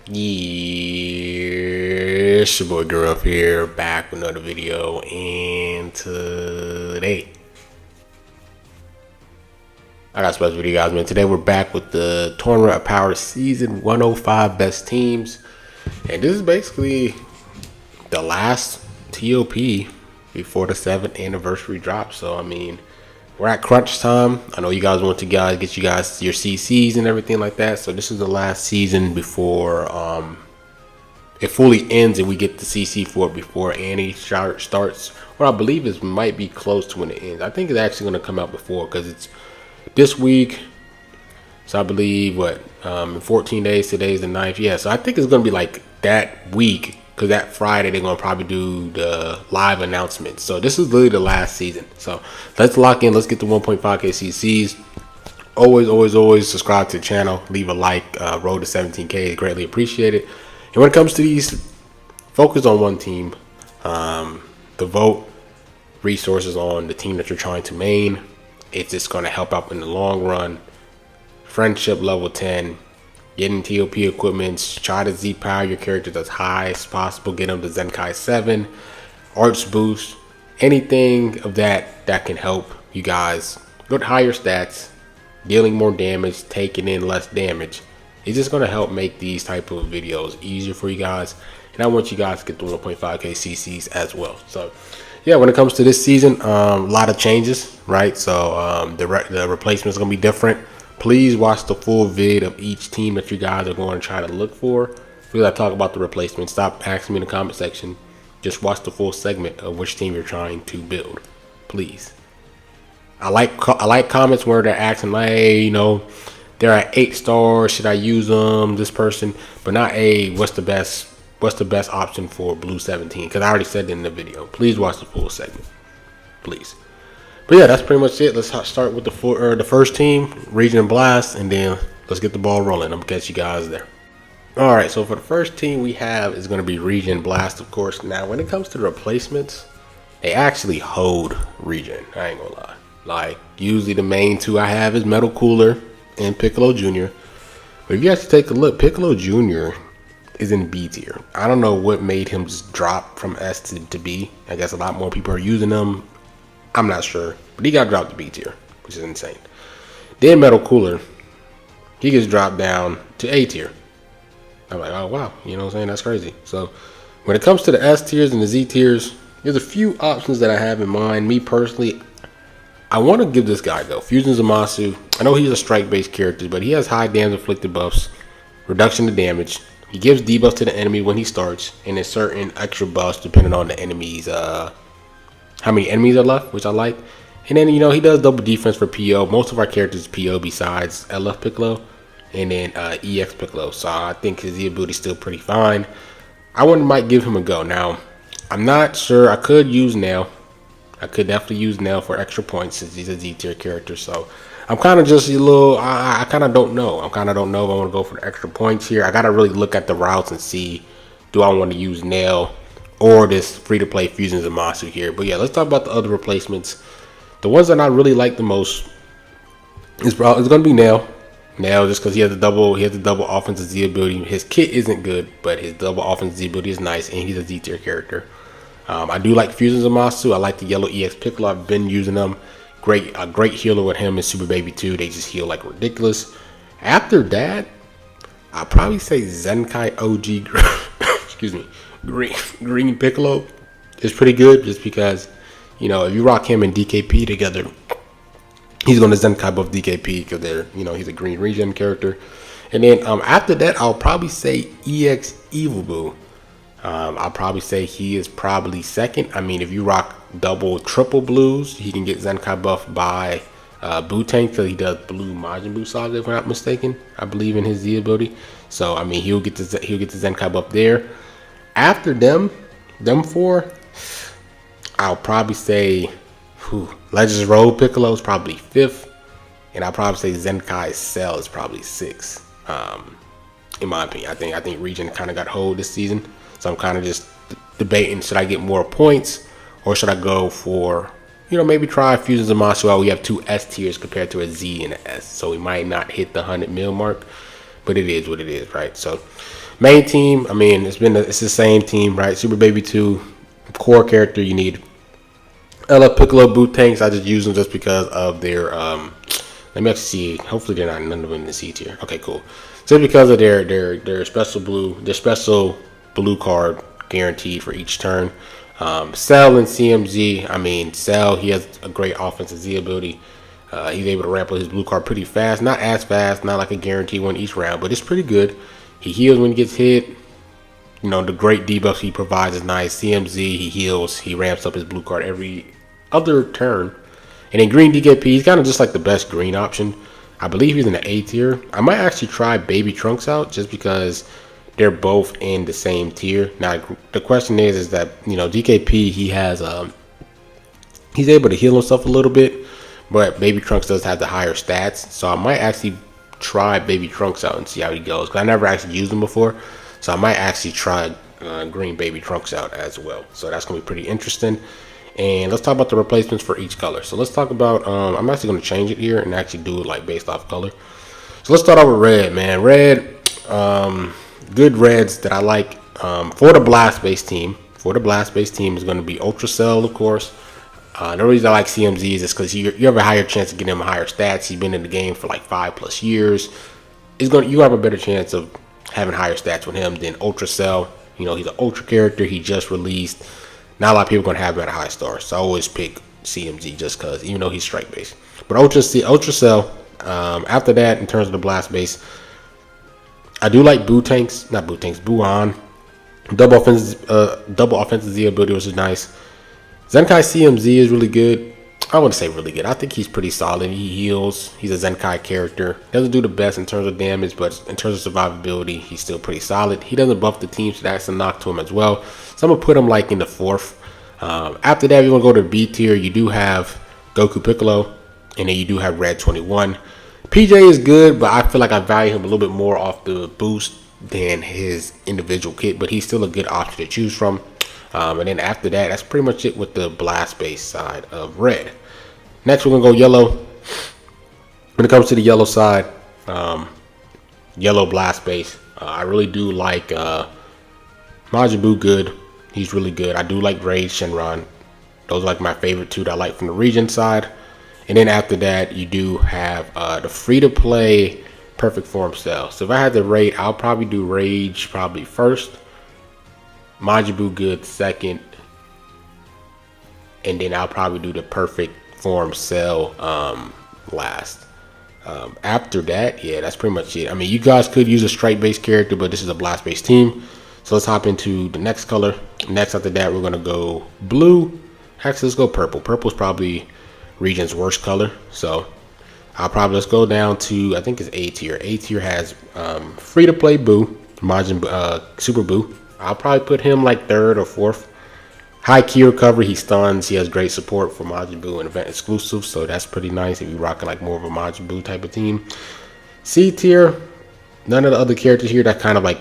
Yeah, it's your boy Girl here, back with another video, and today I got a special video, guys, man. Today we're back with the Tournament of Power Season 105 Best Teams, and this is basically the last TOP before the 7th anniversary drop. So I mean, we're at crunch time. I know you guys want to get you guys your CCs and everything like that. So this is the last season before it fully ends and we get the CC for it before Annie starts. Or I believe it might be close to when it ends. I think it's actually going to come out before because it's this week. So I believe in 14 days, today's the 9th. Yeah, so I think it's going to be like that week. Because that Friday, they're going to probably do the live announcement. So this is literally the last season. So let's lock in. Let's get to 1.5K CCs. Always subscribe to the channel. Leave a like. Road to 17K. Greatly appreciated. And when it comes to these, focus on one team. Devote resources on the team that you're trying to main. It's just going to help out in the long run. Friendship level 10. Getting TOP equipments, try to Z-power your characters as high as possible. Get them to Zenkai 7, Arch boost, anything of that can help you guys get higher stats, dealing more damage, taking in less damage. It's just going to help make these type of videos easier for you guys. And I want you guys to get the 1.5K CCs as well. So yeah, when it comes to this season, a lot of changes, right? So the replacement is going to be different. Please watch the full vid of each team that you guys are going to try to look for. Because I talk about the replacement, stop asking me in the comment section. Just watch the full segment of which team you're trying to build, please. I like comments where they're asking, like, hey, you know, they're at 8 stars. Should I use them? This person, but not what's the best option for Blue 17? Because I already said it in the video. Please watch the full segment, please. But yeah, that's pretty much it. Let's start with the first team, Regen Blast, and then let's get the ball rolling. I'm gonna catch you guys there. All right, so for the first team we have is going to be Regen Blast, of course. Now, when it comes to the replacements, they actually hold Regen. I ain't gonna lie. Like, usually the main two I have is Metal Cooler and Piccolo Jr. But if you actually take a look, Piccolo Jr. is in B tier. I don't know what made him just drop from S to B. I guess a lot more people are using them. I'm not sure, but he got dropped to B tier, which is insane. Then Metal Cooler, he gets dropped down to A tier. I'm like, oh wow, you know what I'm saying? That's crazy. So when it comes to the S tiers and the Z tiers, there's a few options that I have in mind. Me personally, I want to give this guy though, Fusion Zamasu. I know he's a strike-based character, but he has high damage inflicted buffs, reduction to damage. He gives debuffs to the enemy when he starts, and then certain extra buffs depending on the enemy's how many enemies are left, which I like. And then, you know, he does double defense for PO. Most of our characters PO besides LF Piccolo and then EX Piccolo. So I think his Z ability is still pretty fine. I might give him a go. Now, I'm not sure. I could use Nail. I could definitely use Nail for extra points since he's a Z tier character. So I'm kind of just a little, I kind of don't know. I don't know if I want to go for the extra points here. I got to really look at the routes and see, do I want to use Nail or this free-to-play Fusion Zamasu here. But yeah, let's talk about the other replacements. The ones that I really like the most is going to be Nail. Nail, just because he has the double offensive Z ability. His kit isn't good, but his double offensive Z ability is nice, and he's a Z tier character. I do like Fusion Zamasu. I like the yellow EX Piccolo. I've been using them. A great healer with him and Super Baby 2. They just heal like ridiculous. After that, I'll probably say Zenkai OG. Excuse me. Green Piccolo is pretty good just because, you know, if you rock him and DKP together, he's going to Zenkai buff DKP because they're, you know, he's a green regen character. And then after that, I'll probably say EX Evil Boo. I'll probably say he is probably second. I mean, if you rock triple blues, he can get Zenkai buff by Boo Tank because he does blue Majin Buu Saga, if I'm not mistaken. I believe in his Z ability. So I mean, he'll get the Zenkai buff there. After them four, I'll probably say Legends Road Piccolo is probably 5th, and I'll probably say Zenkai Cell is probably 6th. In my opinion, I think Regen kind of got hold this season, so I'm kind of just debating: should I get more points, or should I go for, you know, maybe try Fusion Zamasu? We have 2 S tiers compared to a Z and an S, so we might not hit the 100 mil mark. but it is what it is, right? So main team, I mean, it's the same team, right? Super Baby 2, core character, you need Ella, Piccolo, Boo Tanks. I just use them just because of their let me actually see. Hopefully they're not none of them in the C tier. Okay, cool. Just because of their special blue card guaranteed for each turn. Cell and CMZ. I mean, Cell, he has a great offensive Z ability. He's able to ramp up his blue card pretty fast. Not as fast, not like a guaranteed one each round, but it's pretty good. He heals when he gets hit. You know, the great debuffs he provides is nice. CMZ, he heals. He ramps up his blue card every other turn. And then green DKP, he's kind of just like the best green option. I believe he's in the A tier. I might actually try Baby Trunks out just because they're both in the same tier. Now, the question is that, you know, DKP, he has, he's able to heal himself a little bit, but Baby Trunks does have the higher stats. So I might actually try Baby Trunks out and see how he goes, because I never actually used him before. So I might actually try green Baby Trunks out as well. So that's going to be pretty interesting. And let's talk about the replacements for each color. So let's talk about, I'm actually going to change it here and actually do it like based off color. So let's start off with red, man. Red, good reds that I like for the blast-based team. For the blast-based team is going to be Ultra Cell, of course. The reason I like CMZs is because you have a higher chance of getting him higher stats. He's been in the game for like 5+ years. You have a better chance of having higher stats with him than Ultra Cell. You know, he's an Ultra character. He just released. Not a lot of people are going to have him at a high star. So I always pick CMZ just because, even though he's strike based. But Ultra Cell, after that, in terms of the blast base, I do like Boo Tanks. Not Boo Tanks, Boo On. Double offensive Z ability, which is nice. Zenkai CMZ is really good. I wouldn't say really good. I think he's pretty solid. He heals. He's a Zenkai character. Doesn't do the best in terms of damage, but in terms of survivability, he's still pretty solid. He doesn't buff the team, so that's a knock to him as well. So I'm going to put him like in the 4th. After that, you want to go to the B tier. You do have Goku Piccolo, and then you do have Red 21. PJ is good, but I feel like I value him a little bit more off the boost than his individual kit, but he's still a good option to choose from. And then after that, that's pretty much it with the blast base side of red. Next, we're going to go yellow. When it comes to the yellow side, yellow blast base, I really do like Majin Buu good. He's really good. I do like Rage Shenron. Those are like my favorite two that I like from the region side. And then after that, you do have the free-to-play perfect form cell. So if I had to rate, I'll probably do Rage probably first. Majin Buu good second. And then I'll probably do the perfect form cell last. After that, yeah, that's pretty much it. I mean, you guys could use a strike-based character, but this is a blast-based team. So let's hop into the next color. Next after that, we're going to go blue. Actually, let's go purple. Purple is probably region's worst color. So let's go down to, I think it's A tier. A tier has free-to-play Buu, Super Buu. I'll probably put him like 3rd or 4th. High key recovery, he stuns. He has great support for Majin Buu and event exclusive, so that's pretty nice if you're rocking like more of a Majin Buu type of team. C tier, none of the other characters here that kind of like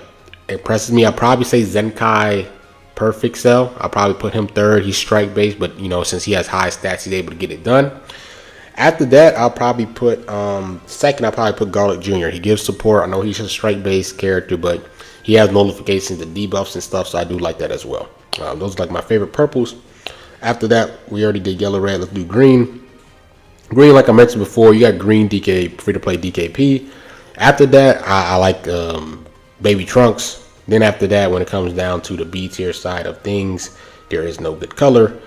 impresses me. I'll probably say Zenkai Perfect Cell. I'll probably put him 3rd. He's strike based, but you know, since he has high stats, he's able to get it done. After that, I'll probably put 2nd. I'll probably put Garlic Jr. He gives support. I know he's a strike based character, but he has notifications and debuffs and stuff, so I do like that as well. Those are like my favorite purples. After that, we already did yellow, red. Let's do green. Green, like I mentioned before, you got green DK, free-to-play DKP. After that, I like Baby Trunks. Then after that, when it comes down to the B tier side of things, there is no good color.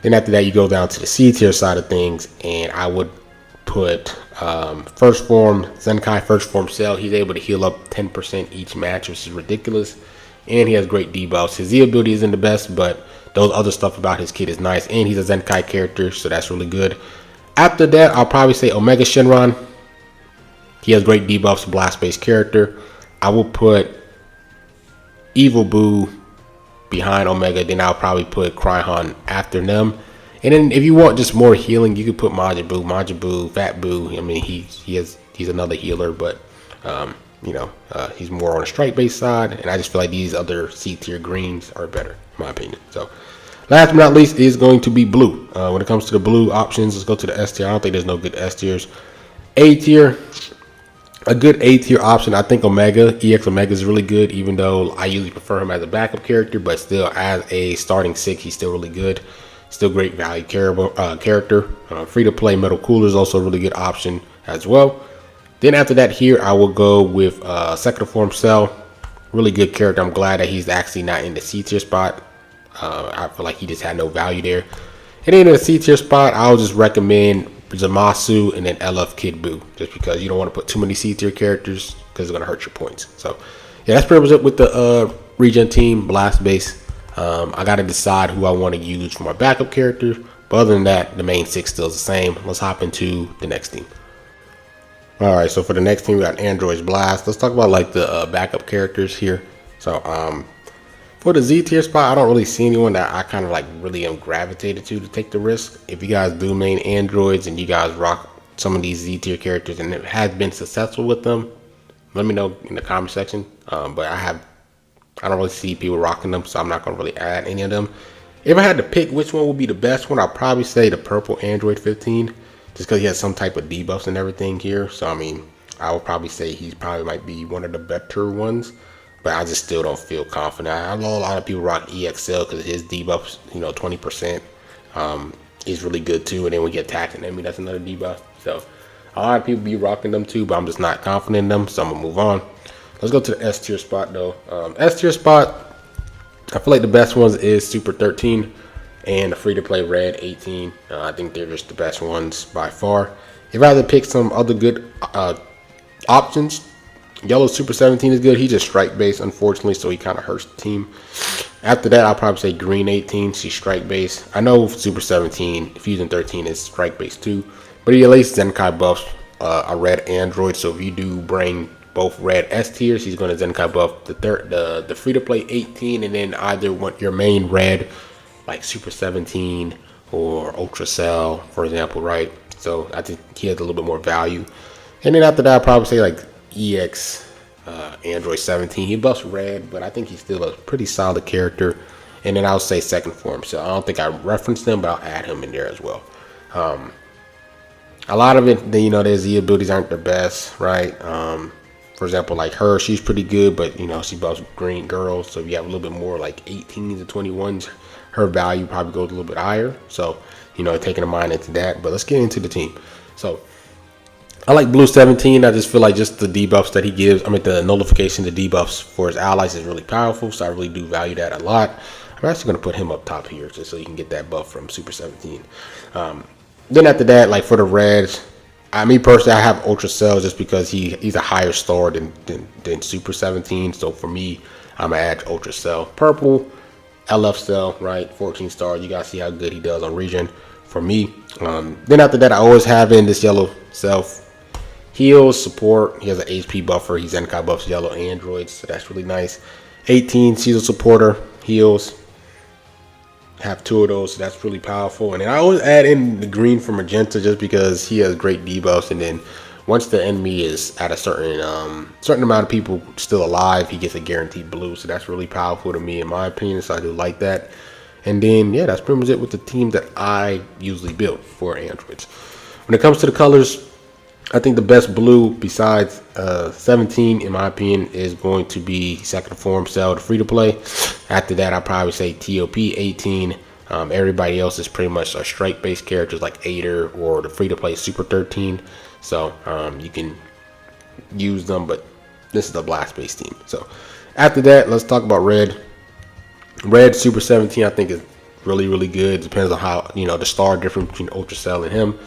Then after that, you go down to the C tier side of things, and I would put first form, Zenkai first form Cell. He's able to heal up 10% each match, which is ridiculous. And he has great debuffs. His Z ability isn't the best, but those other stuff about his kit is nice. And he's a Zenkai character, so that's really good. After that, I'll probably say Omega Shenron. He has great debuffs, blast-based character. I will put Evil Buu behind Omega. Then I'll probably put Cryhon after them. And then if you want just more healing, you could put Majin Buu, Fat Buu. I mean, he's another healer, but you know, he's more on the strike-based side, and I just feel like these other C-tier greens are better, in my opinion. So, last but not least is going to be blue. When it comes to the blue options, let's go to the S tier. I don't think there's no good S tiers. A tier, a good A tier option. I think EX Omega is really good, even though I usually prefer him as a backup character, but still as a starting 6, he's still really good. Still great value character. Free to play Metal Cooler is also a really good option as well. Then after that here, I will go with Second Form Cell. Really good character. I'm glad that he's actually not in the C tier spot. I feel like he just had no value there. And then in the C tier spot, I'll just recommend Zamasu and then LF Kid Buu, just because you don't want to put too many C tier characters because it's going to hurt your points. So yeah, that's pretty much it with the regen team, blast base. I got to decide who I want to use for my backup character, but other than that, the main 6 still is the same. Let's hop into the next team. All right, so for the next team, we got Android's Blast. Let's talk about like the backup characters here. So for the Z tier spot, I don't really see anyone that I kind of like really am gravitated to take the risk. If you guys do main androids and you guys rock some of these Z tier characters and it has been successful with them, let me know in the comment section. But I don't really see people rocking them, so I'm not gonna really add any of them. If I had to pick which one would be the best one, I'd probably say the purple Android 15, just because he has some type of debuffs and everything here. So I mean, I would probably say he probably might be one of the better ones. But I just still don't feel confident. I know a lot of people rock EXL because his debuffs, 20%. He's really good too. And then we get attacked and enemy, that's another debuff. So a lot of people be rocking them too, but I'm just not confident in them. So I'm gonna move on. Let's go to the S tier spot though. S tier spot, I feel like the best ones is Super 13 and the free to play Red 18. I think they're just the best ones by far. If I had to pick some other good options, Yellow Super 17 is good. He's just strike based, unfortunately, so he kind of hurts the team. After that, I'll probably say Green 18. She's strike based. I know Super 17, Fusion 13 is strike based too, but he at least Zenkai buffs a red android. So if you do bring both red S tiers, he's going to Zenkai buff the free to play 18, and then either want your main red like Super 17 or Ultra Cell, for example, right? So I think he has a little bit more value. And then after that, I'll probably say like EX Android 17. He buffs red, but I think he's still a pretty solid character. And then I'll say Second Form. So I don't think I referenced him, but I'll add him in there as well. A lot of it, their Z abilities aren't the best, right? For example, like her, she's pretty good, but she buffs green girls. So if you have a little bit more like 18s to 21s, her value probably goes a little bit higher. So taking a mind into that. But let's get into the team. So I like Blue 17. I just feel like just the debuffs that he gives, the nullification, the debuffs for his allies is really powerful. So I really do value that a lot. I'm actually going to put him up top here just so you can get that buff from Super 17. Then after that, like for the reds, me personally, I have Ultra Cell just because he's a higher star than Super 17. So for me, I'm going to add Ultra Cell. Purple, LF Cell, right? 14 star. You guys see how good he does on regen for me. Then after that, I always have in this Yellow Cell. Heals, support. He has an HP buffer. He's Zenkai buffs yellow androids, so that's really nice. 18, she's a supporter. Heals. Have 2 of those, so that's really powerful. And then I always add in the green for Magenta just because he has great debuffs. And then once the enemy is at a certain amount of people still alive, he gets a guaranteed blue. So that's really powerful to me in my opinion. So I do like that. And then yeah, that's pretty much it with the team that I usually build for androids. When it comes to the colors, I think the best blue besides 17, in my opinion, is going to be Second Form Cell, the free to play. After that, I'll probably say TOP 18. Everybody else is pretty much a strike based characters like Aider or the free to play Super 13. So you can use them, but this is the blast based team. So after that, let's talk about red. Red Super 17, I think is really, really good. Depends on how the star difference between Ultra Cell and him.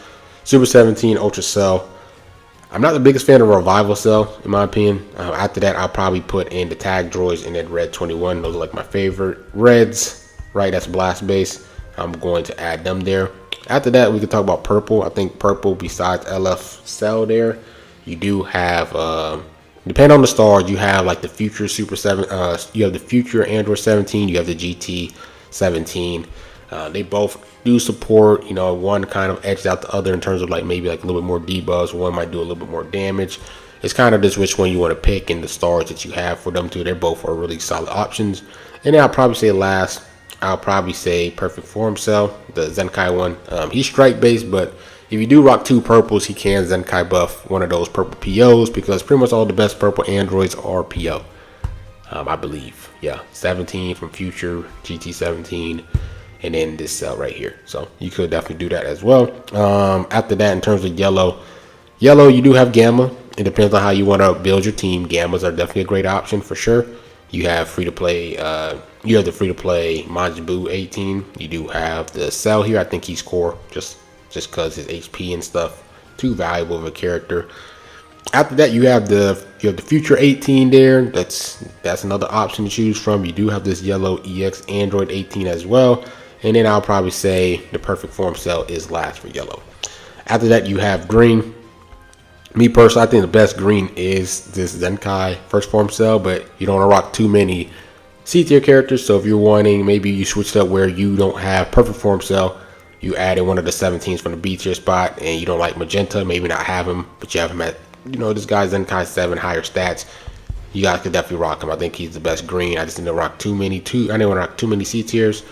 Super 17, Ultra Cell. I'm not the biggest fan of Revival Cell, in my opinion. After that, I'll probably put in the tag droids and then Red 21. Those are like my favorite. Reds, right, that's blast base. I'm going to add them there. After that, we can talk about purple. I think purple, besides LF Cell there, you do have, depending on the stars, you have like the future Super 7, you have the future Android 17, you have the GT 17. They both do support, one kind of edges out the other in terms of like maybe like a little bit more debuffs. One might do a little bit more damage. It's kind of just which one you want to pick and the stars that you have for them too. They both are really solid options. And then I'll probably say last, I'll probably say Perfect Form Cell, the Zenkai one. He's strike based, but If you do rock 2 purples, he can Zenkai buff one of those purple POs, because pretty much all the best purple androids are PO. I believe. Yeah, 17 from Future, GT17, and then this cell right here. So you could definitely do that as well. After that, in terms of yellow, you do have Gamma. It depends on how you want to build your team. Gammas are definitely a great option for sure. You have free to play. You have the free to play Majin Buu 18. You do have the Cell here. I think he's core just because his HP and stuff. Too valuable of a character. After that, you have the Future 18 there. That's another option to choose from. You do have this yellow EX Android 18 as well. And then I'll probably say the perfect form cell is last for yellow. After that, you have green. Me personally, I think the best green is this Zenkai first form cell, but you don't want to rock too many C tier characters. So if you're wanting, maybe you switch up where you don't have perfect form cell, you add in one of the 17s from the B tier spot, and you don't like magenta, maybe not have him, but you have him at, this guy's Zenkai 7, higher stats. You guys could definitely rock him. I think he's the best green. I just didn't rock I didn't want to rock too many C tiers.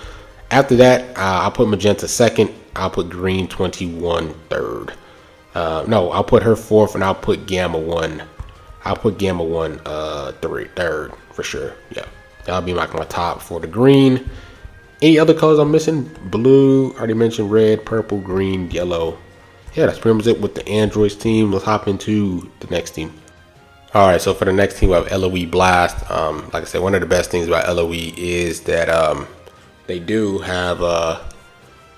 After that, I'll put magenta second. I'll put green 21 third. No, I'll put her fourth, and I'll put Gamma 1. I'll put Gamma 1 third for sure. Yeah, that'll be like my top for the green. Any other colors I'm missing? Blue, already mentioned, red, purple, green, yellow. Yeah, that's pretty much it with the Androids team. Let's hop into the next team. All right, so for the next team, we have LOE Blast. Like I said, one of the best things about LOE is that they do have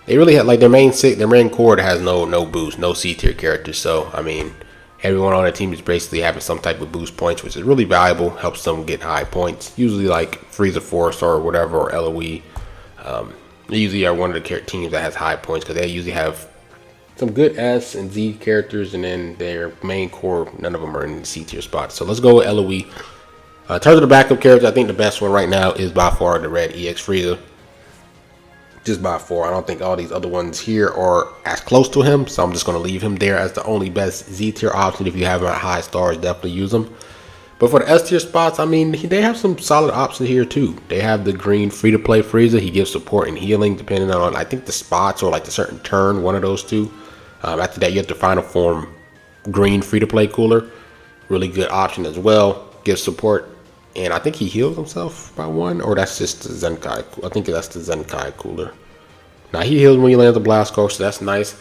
they really have, like, their main core has no boost, no C tier characters. So I mean, everyone on the team is basically having some type of boost points, which is really valuable. Helps them get high points. Usually like Frieza Force or whatever, or LOE. They usually are one of the teams that has high points, because they usually have some good S and Z characters, and then their main core, none of them are in the C tier spot. So let's go with LOE. In terms of the backup characters, I think the best one right now is by far the red EX Frieza. Just by far. I don't think all these other ones here are as close to him, so I'm just going to leave him there as the only best Z tier option. If you have him at high stars, definitely use them. But for the S tier spots, I mean, they have some solid options here too. They have the green free to play Frieza. He gives support and healing depending on, I think, the spots or like the certain turn, one of those two. After that, you have the final form green free to play cooler. Really good option as well. Gives support. And I think he heals himself by 1, or that's just the Zenkai. I think that's the Zenkai cooler. Now he heals when you land the blast course, so that's nice.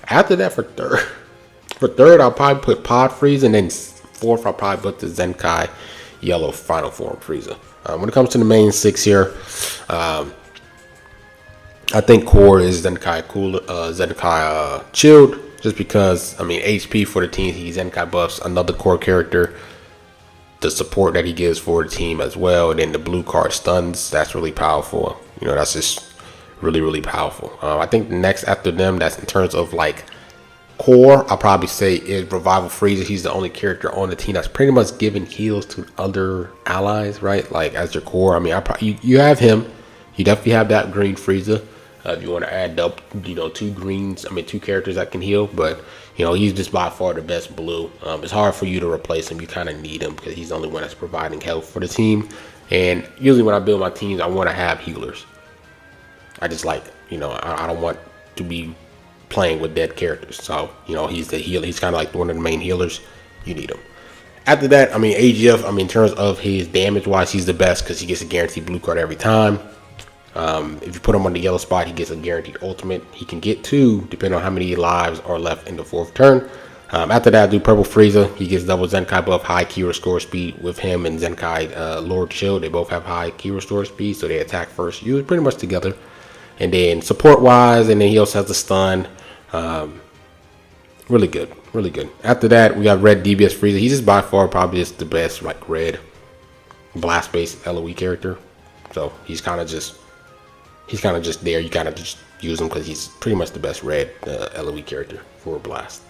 After that, for third, I'll probably put Pod Frieza, and then fourth, I'll probably put the Zenkai yellow final form Frieza. When it comes to the main 6 here, I think core is Zenkai cooler, Zenkai chilled, just because, I mean, HP for the team, he Zenkai buffs another core character. The support that he gives for the team as well, and then the blue card stuns, that's really powerful. That's just really powerful. I think the next after them, that's in terms of like core, I'll probably say is Revival Frieza. He's the only character on the team that's pretty much giving heals to other allies, right? Like as your core. I mean, you have him. You definitely have that green Frieza. If you want to add up, 2 greens, I mean 2 characters that can heal, but he's just by far the best blue. It's hard for you to replace him. You kind of need him because he's the only one that's providing health for the team. And usually when I build my teams, I want to have healers. I just like, I don't want to be playing with dead characters. So, he's the healer. He's kind of like one of the main healers. You need him. After that, I mean, AGF, I mean, in terms of his damage wise, he's the best because he gets a guaranteed blue card every time. If you put him on the yellow spot, he gets a guaranteed ultimate. He can get 2 depending on how many lives are left in the 4th turn. After that, I do purple Frieza. He gets double Zenkai buff, high key restore speed with him, and Zenkai Lord Shield. They both have high key restore speed, so they attack first, usually pretty much together. And then support wise, and then he also has the stun. Really good. After that, we got red DBS Frieza. He's just by far probably just the best like red blast based LOE character. So he's kind of just there. You kind of just use him because he's pretty much the best red LOE character for blast.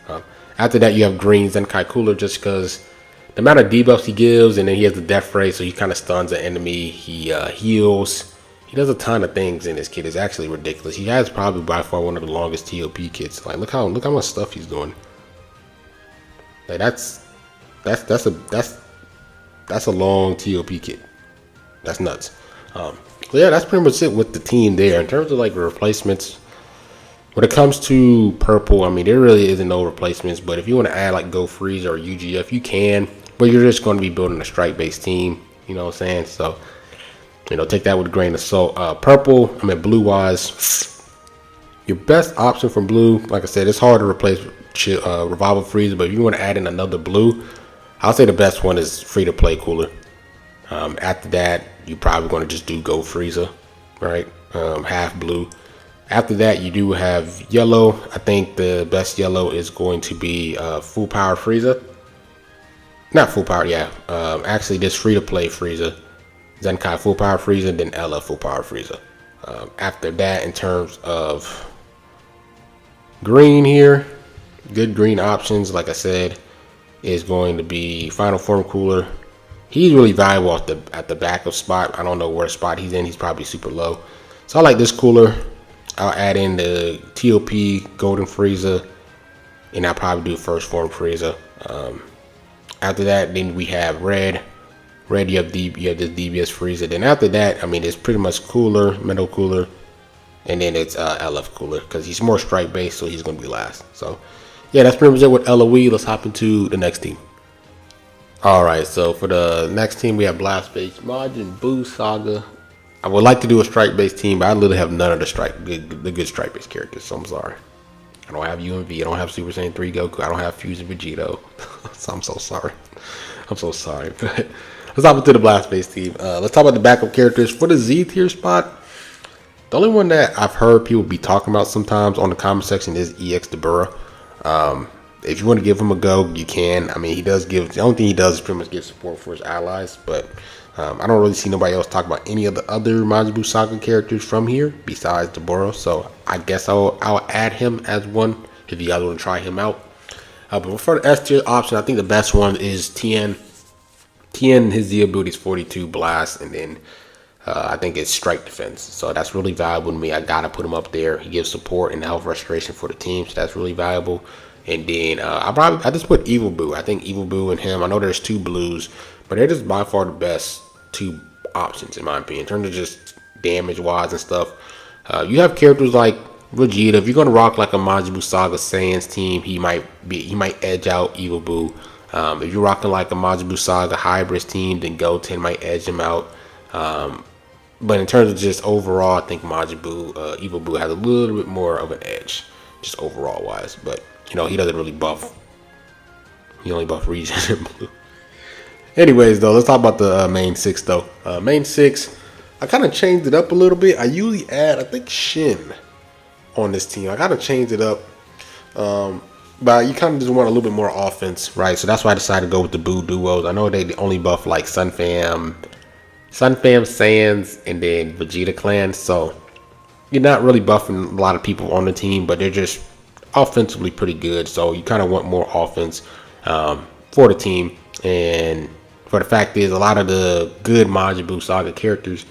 After that, you have green Zenkai cooler, just because the amount of debuffs he gives, and then he has the death ray, so he kind of stuns an enemy. He heals. He does a ton of things in this kit. It's actually ridiculous. He has probably by far one of the longest TOP kits. Like look how much stuff he's doing. Like that's a long TOP kit. That's nuts. So yeah, that's pretty much it with the team there. In terms of like replacements, When it comes to purple, I mean, there really isn't no replacements. But if you want to add like Go Freezer or UGF, you can. But you're just going to be building a strike-based team. You know what I'm saying? So, you know, take that with a grain of salt. Purple, I mean, blue-wise, your best option for blue, like I said, it's hard to replace Revival Freezer. But if you want to add in another blue, I'll say the best one is free-to-play Cooler. After that, you're probably going to just do Go Freezer, right? Half blue. After that, you do have yellow. I think the best yellow is going to be full power Frieza. Not full power, yeah. Actually, this free to play Frieza, Zenkai full power Frieza, then Ella full power Frieza. After that, in terms of green here, good green options, like I said, is going to be Final Form Cooler. He's really valuable at the backup spot. I don't know where spot he's in. He's probably super low. So I like this cooler. I'll add in the TOP Golden Frieza, and I'll probably do First Form Frieza. After that, then we have red. Red, you have this DBS Frieza. Then after that, I mean, it's pretty much Cooler, Metal Cooler, and then it's LF Cooler because he's more strike based, so he's gonna be last. So yeah, that's pretty much it with LOE. Let's hop into the next team. All right, so for the next team, we have Blast Base, Majin Buu Saga. I would like to do a strike-based team, but I literally have none of the good strike-based characters, so I'm sorry. I don't have UMV, I don't have Super Saiyan 3 Goku, I don't have Fusion Vegeta, so I'm so sorry. I'm so sorry, but let's hop into the Blast-based team. Let's talk about the backup characters. For the Z-tier spot, the only one that I've heard people be talking about sometimes on the comment section is EX Dabura. If you want to give him a go, you can. I mean, he does give, the only thing he does is pretty much give support for his allies, but I don't really see nobody else talk about any of the other Majin Buu Saga characters from here besides Dabura, so I guess I'll add him as one if you guys want to try him out. But for the S tier option, I think the best one is Tien. Tien, his Z ability is 42 blast, and then I think it's strike defense, so that's really valuable to me. I gotta put him up there. He gives support and health restoration for the team, so that's really valuable. And then I just put Evil Buu. I think Evil Buu and him, I know there's two blues, but they're just by far the best two options in my opinion in terms of just damage wise and stuff. You have characters like Vegeta. If you're gonna rock like a Majin Buu Saga Saiyans team, he might edge out Evil Buu. If you're rocking like a Majin Buu Saga Hybrids team, then Goten might edge him out. But in terms of just overall, I think Majin Buu, Evil Buu has a little bit more of an edge, just overall wise. But you know, he doesn't really buff. He only buff regen and blue. Anyways, though, let's talk about the main six, though. Main six, I kind of changed it up a little bit. I usually add, I think, Shin on this team. I kind of changed it up. But you kind of just want a little bit more offense, right? So that's why I decided to go with the Buu duos. I know they only buff like Sun Fam, Saiyans, and then Vegeta Clan. So you're not really buffing a lot of people on the team, but they're just offensively pretty good. So you kind of want more offense for the team. And for the fact is, a lot of the good Majin Buu Saga characters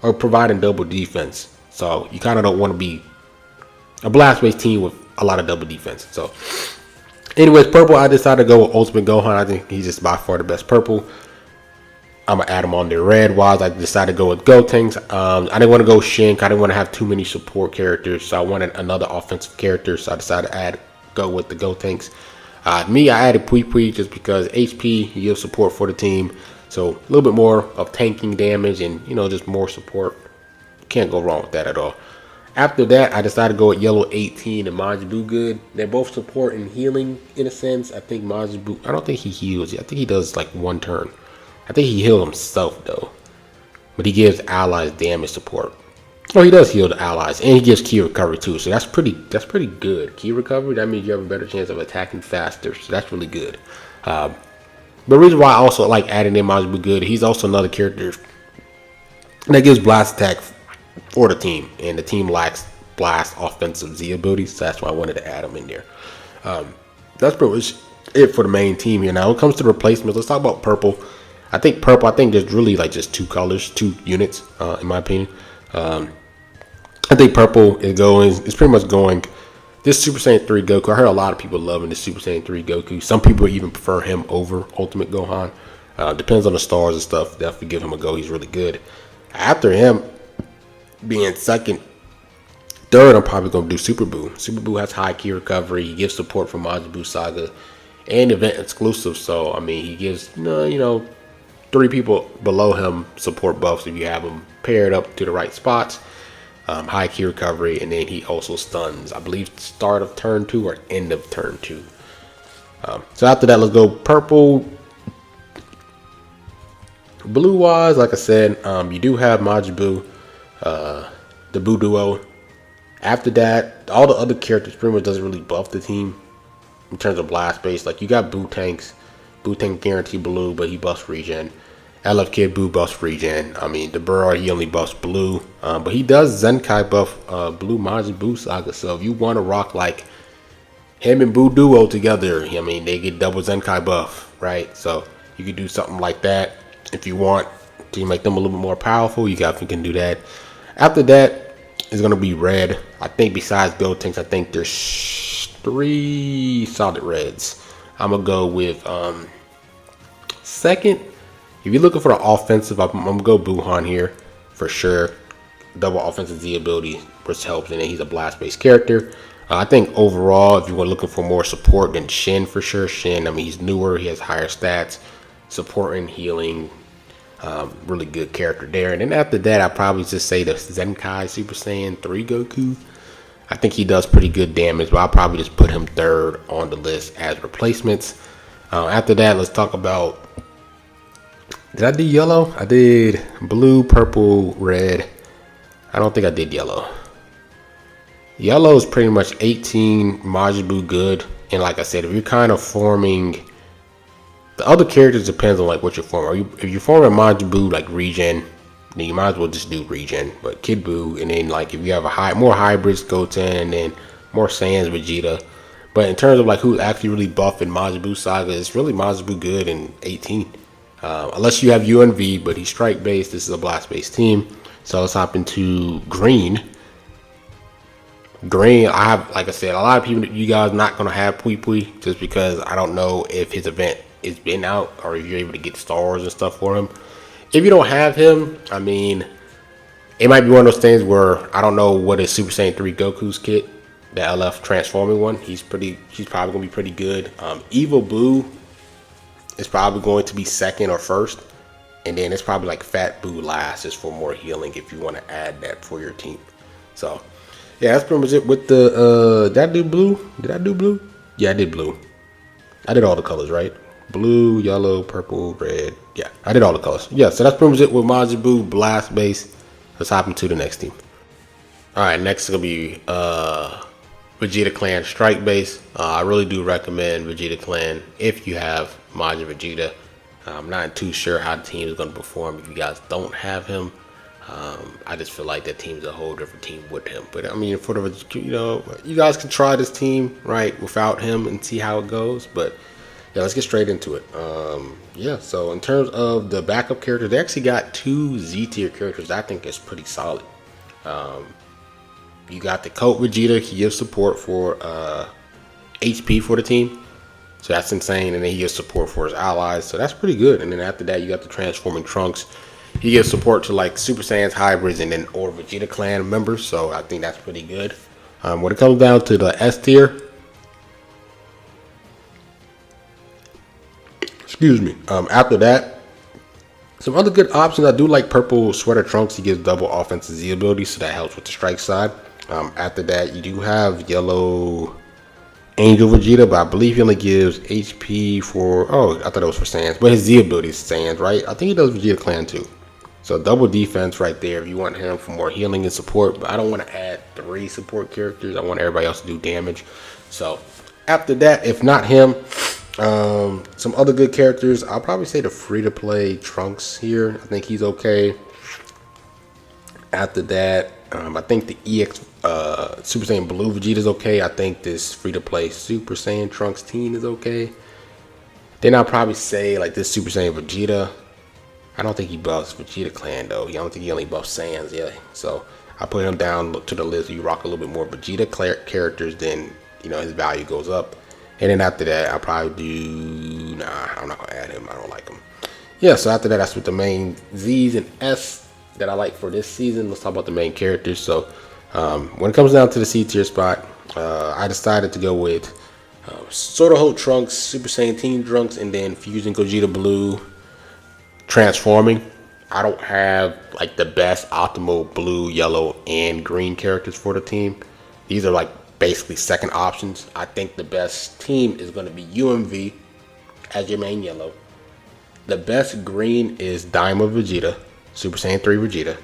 are providing double defense. So you kind of don't want to be a blast-based team with a lot of double defense. So anyways, purple, I decided to go with Ultimate Gohan. I think he's just by far the best purple. I'm going to add him on there. Red-wise, I decided to go with Gotenks. I didn't want to go Shin. I didn't want to have too many support characters. So I wanted another offensive character. So I decided to go with the Gotenks. I added Pui Pui just because HP, he gives support for the team. So a little bit more of tanking damage and, you know, just more support. Can't go wrong with that at all. After that, I decided to go with Yellow 18 and Majin Buu Good. They're both support and healing in a sense. I think Majin Buu, I don't think he heals. I think he does like one turn. I think he healed himself though. But he gives allies damage support. Oh, he does heal the allies, and he gives key recovery too. So that's pretty good. Key recovery, that means you have a better chance of attacking faster. So that's really good. But the reason why I also like adding in Majin Buu Good, he's also another character that gives blast attack for the team, and the team lacks blast offensive Z abilities. So that's why I wanted to add him in there. That's pretty much it for the main team here. Now, when it comes to the replacements, let's talk about purple. I think there's really like just two colors, two units, in my opinion. I think purple is pretty much going this Super Saiyan 3 Goku. I heard a lot of people loving this Super Saiyan 3 Goku. Some people even prefer him over Ultimate Gohan. Depends on the stars and stuff. Definitely give him a go. He's really good. After him being second, Third, I'm probably going to do Super Boo. Super Boo has high key recovery. He gives support for Majin Buu Saga and event exclusive. So, I mean, he gives, you know, 3 people below him support buffs if you have them paired up to the right spots. High key recovery, and then he also stuns, I believe, start of turn 2 or end of turn 2. So after that, let's go purple. Blue wise, like I said, you do have Majin Buu, the Buu duo. After that, all the other characters pretty much doesn't really buff the team in terms of blast base. Like you got Buu tanks. Buu tank guarantee blue, but he buffs regen. LF Kid Buu buffs regen. I mean, the Burrow, he only buffs blue, but he does Zenkai buff blue Majin Buu Saga. So if you want to rock like him and Buu duo together, I mean, they get double Zenkai buff, right? So you could do something like that if you want to make them a little bit more powerful. You can do that. After that, is going to be red. I think besides build tanks, I think there's 3 solid reds. I'm going to go with second. If you're looking for the offensive, I'm going to go Buhan here for sure. Double offensive Z ability, which helps, and then he's a blast based character. I think overall, if you were looking for more support, then Shin for sure. Shin, I mean, he's newer, he has higher stats, support and healing. Really good character there. And then after that, I'd probably just say the Zenkai Super Saiyan 3 Goku. I think he does pretty good damage, but I'll probably just put him third on the list as replacements. After that, let's talk about, did I do yellow? I did blue, purple, red. I don't think I did yellow. Yellow is pretty much 18 Majin Buu good. And like I said, if you're kind of forming, the other characters depends on like what you're forming. If you're forming Majin Buu like regen, then you might as well just do regen. But Kid Buu, and then like if you have more hybrids, Goten, and then more Saiyans, Vegeta. But in terms of like who's actually really buffing Majin Buu Saga, it's really Majin Buu good in 18. Unless you have UNV, but he's strike based. This is a blast based team. So let's hop into green. Green, I have, like I said, a lot of people, you guys not gonna have Pui Pui just because I don't know if his event is been out or if you're able to get stars and stuff for him. If you don't have him, I mean, it might be one of those things where I don't know what is Super Saiyan 3 Goku's kit, the LF transforming one. He's probably gonna be pretty good. Evil Buu is probably going to be second or first, and then it's probably like Fat Buu last, just for more healing if you want to add that for your team. So yeah, that's pretty much it with the did I do blue? Did I do blue? Yeah, I did blue. I did all the colors, right? Blue, yellow, purple, red. Yeah, I did all the colors. Yeah, so that's pretty much it with Majin Buu blast base. Let's hop into the next team. Alright, next is gonna be Vegeta Clan strike base. I really do recommend Vegeta Clan if you have Majin Vegeta. I'm not too sure how the team is going to perform if you guys don't have him. I just feel like that team's a whole different team with him. But I mean, for the, you guys can try this team right without him and see how it goes. But yeah, let's get straight into it. Yeah, so in terms of the backup characters, they actually got 2 Z tier characters I think is pretty solid. You got the Coat Vegeta. He gives support for HP for the team. So that's insane. And then he gives support for his allies. So that's pretty good. And then after that, you got the Transforming Trunks. He gives support to like Super Saiyans, hybrids, and then or Vegeta Clan members. So I think that's pretty good. When it comes down to the S tier, excuse me. After that, some other good options. I do like Purple Sweater Trunks. He gives double offensive Z ability, so that helps with the strike side. After that, you do have Yellow Angel Vegeta, but I believe he only gives HP for, oh, I thought it was for Saiyans, but his Z ability is Saiyans, right? I think he does Vegeta Clan too. So double defense right there if you want him for more healing and support, but I don't want to add 3 support characters. I want everybody else to do damage. So after that, if not him, some other good characters, I'll probably say the free-to-play Trunks here. I think he's okay. After that, I think the EX Super Saiyan Blue Vegeta is okay. I think this free-to-play Super Saiyan Trunks Teen is okay. Then I'll probably say like this Super Saiyan Vegeta. I don't think he buffs Vegeta Clan though. I don't think he only buffs Saiyans, yeah. So I put him down to the list. You rock a little bit more Vegeta characters, then his value goes up. And then after that, I'll probably do, I'm not gonna add him. I don't like him. Yeah, so after that, that's with the main Z's and S that I like for this season. Let's talk about the main characters. So When it comes down to the C tier spot, I decided to go with Sort of Hope Trunks, Super Saiyan Team Trunks, and then Fusing Gogeta Blue transforming. I don't have like the best optimal blue, yellow, and green characters for the team. These are like basically second options. I think the best team is going to be UMV as your main yellow. The best green is Daima Vegeta, Super Saiyan 3 Vegeta.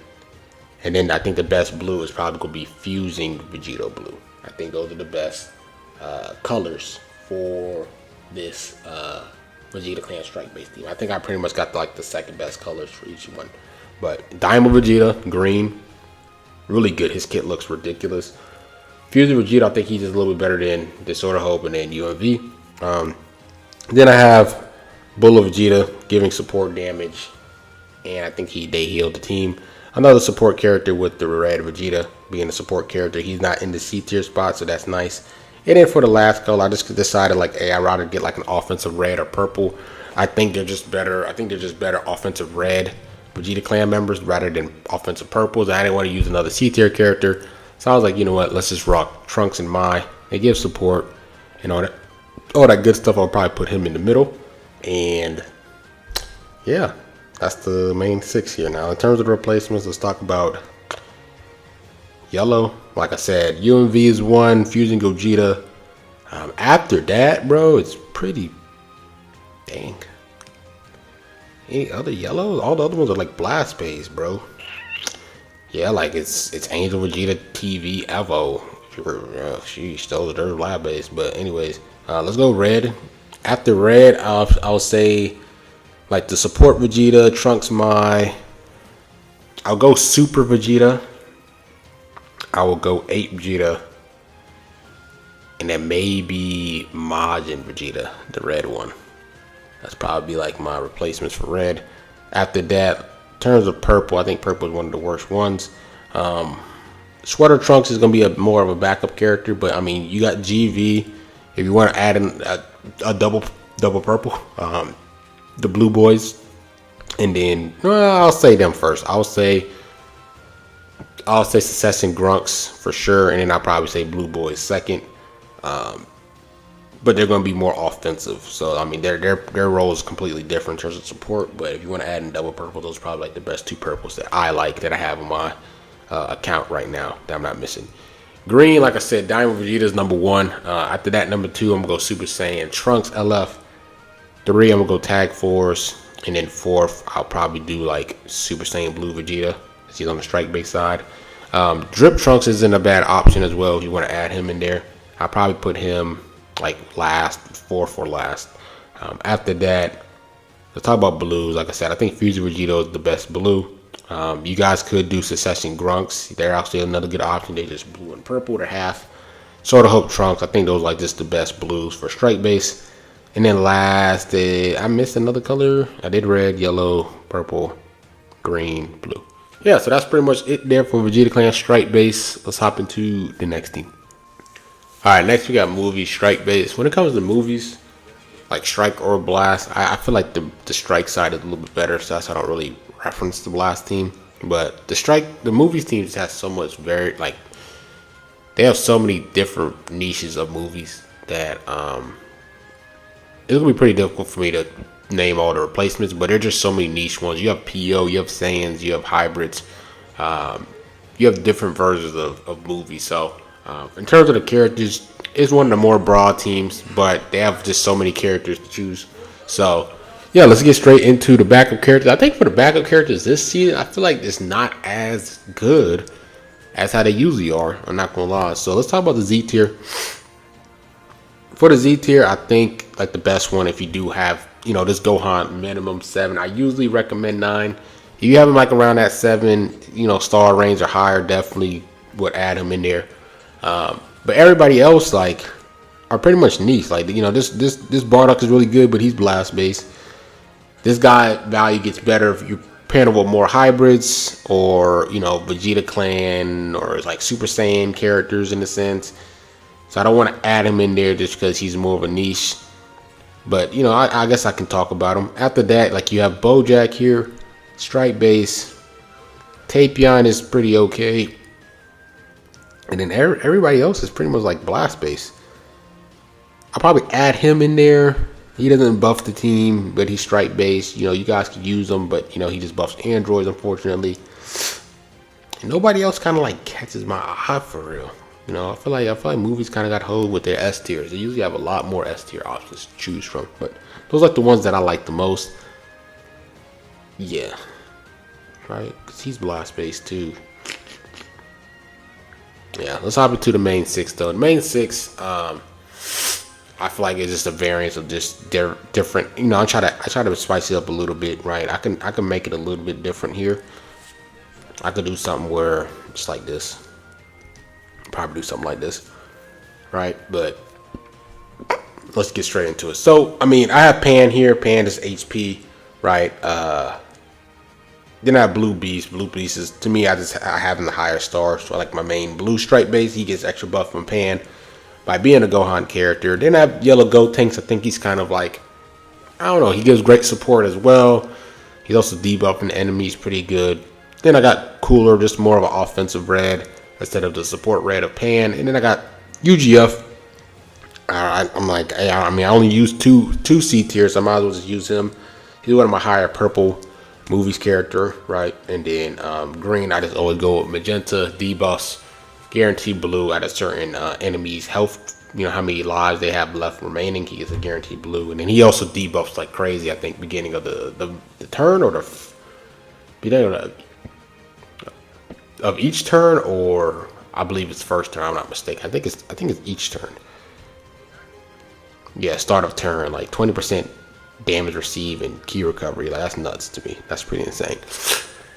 And then I think the best blue is probably going to be Fusing Vegeta Blue. I think those are the best colors for this Vegeta Clan Strike Base team. I think I pretty much got like the second best colors for each one. But Daima Vegeta, green, really good. His kit looks ridiculous. Fusing Vegeta, I think he's just a little bit better than Disorder Hope and then UMV. Then I have Bullet Vegeta giving support damage, and I think they healed the team. Another support character with the red Vegeta being a support character. He's not in the C tier spot, so that's nice. And then for the last color, I just decided like, hey, I'd rather get like an offensive red or purple. I think they're just better. I think they're just better offensive red Vegeta clan members rather than offensive purples. I didn't want to use another C tier character, so I was like, you know what? Let's just rock Trunks and Mai. They give support and all that good stuff. I'll probably put him in the middle, and yeah, that's the main 6 here. Now, in terms of the replacements, let's talk about yellow. Like I said, UMV is 1, Fusing Gogeta. After that, bro, it's pretty dang. Any other yellows? All the other ones are like blast base, bro. Yeah, like it's Angel Vegeta TV Evo. Sheesh, those are lab base. But anyways, let's go red. After red, I'll say like the support Vegeta, Trunks Mai. I'll go Super Vegeta. I will go 8 Vegeta. And then maybe Majin Vegeta, the red one. That's probably like my replacements for red. After that, in terms of purple, I think purple is one of the worst ones. Sweater Trunks is going to be more of a backup character, but I mean, you got GV. If you want to add in a double purple, the Blue Boys, and then I'll say them first. I'll say Succession Grunks for sure, and then I'll probably say Blue Boys second. But they're going to be more offensive, so I mean their role is completely different in terms of support. But if you want to add in double purple, those are probably like the best 2 purples that I like, that I have on my account right now that I'm not missing. Green, like I said, Diamond Vegeta is number 1. After that, number 2, I'm gonna go Super Saiyan Trunks LF. 3, I'm gonna go Tag Force, and then 4th, I'll probably do like Super Saiyan Blue Vegeta. He's on the strike base side. Drip Trunks isn't a bad option as well if you want to add him in there. I'll probably put him like last, 4th or last. After that, let's talk about blues. Like I said, I think Fusing Vegeta is the best blue. You guys could do Succession Grunks. They're actually another good option. They just blue and purple. They're half. Sort of Hope Trunks. I think those are like just the best blues for strike base. And then last, I missed another color. I did red, yellow, purple, green, blue. Yeah, so that's pretty much it there for Vegeta Clan Strike Base. Let's hop into the next team. All right, next we got movie Strike Base. When it comes to movies, like Strike or Blast, I feel like the Strike side is a little bit better, so that's why I don't really reference the Blast team. But the movies teams has so much they have so many different niches of movies that it's gonna be pretty difficult for me to name all the replacements, but there's just so many niche ones. You have PO, you have Saiyans, you have hybrids, you have different versions of movies. So in terms of the characters, it's one of the more broad teams, but they have just so many characters to choose. So yeah, let's get straight into the backup characters. I think for the backup characters this season, I feel like it's not as good as how they usually are. I'm not gonna lie. So let's talk about the Z tier. For the Z tier, I think like the best one, if you do have, this Gohan minimum 7. I usually recommend 9. If you have him like around that 7, star range or higher, definitely would add him in there. But everybody else like are pretty much niche. Like this Bardock is really good, but he's blast based. This guy value gets better if you're pairing him with more hybrids or Vegeta Clan or like Super Saiyan characters in a sense. So I don't want to add him in there just because he's more of a niche. But, I guess I can talk about him. After that, like you have Bojack here, Strike Base. Tapion is pretty okay. And then everybody else is pretty much like blast base. I'll probably add him in there. He doesn't buff the team, but he's strike based. You know, you guys could use him, but you know, he just buffs androids, unfortunately. And nobody else kind of like catches my eye for real. You know, I feel like movies kind of got hold with their S tiers. They usually have a lot more S tier options to choose from, but those are like the ones that I like the most. Yeah, right, because he's blast based too. Yeah, let's hop into the main six though. The main six, I feel like it's just a variance of just different. You know, I try to spice it up a little bit, right? I can make it a little bit different here. I could do something where just like this. Probably do something like this, right? But let's get straight into it. So, I mean, I have Pan here. Pan is HP, right? Then I have Blue Beast. Blue Beast is, to me, I have him the higher star. So I like my main blue stripe base. He gets extra buff from Pan by being a Gohan character. Then I have Yellow Gotenks. I think he's kind of like, I don't know. He gives great support as well. He's also debuffing enemies pretty good. Then I got Cooler, just more of an offensive red instead of the support red of Pan. And then I got UGF. I'm like, hey, I mean, I only use two C tiers, so I might as well just use him. He's one of my higher purple movies character, right? And then green, I just always go with magenta, debuffs, guaranteed blue at a certain enemy's health. You know, how many lives they have left remaining, he gets a guaranteed blue. And then he also debuffs like crazy, I think, beginning of the turn or the beginning of each turn, or I believe it's first turn. I'm not mistaken. I think it's each turn. Yeah, start of turn, like 20% damage received and key recovery. Like, that's nuts to me. That's pretty insane.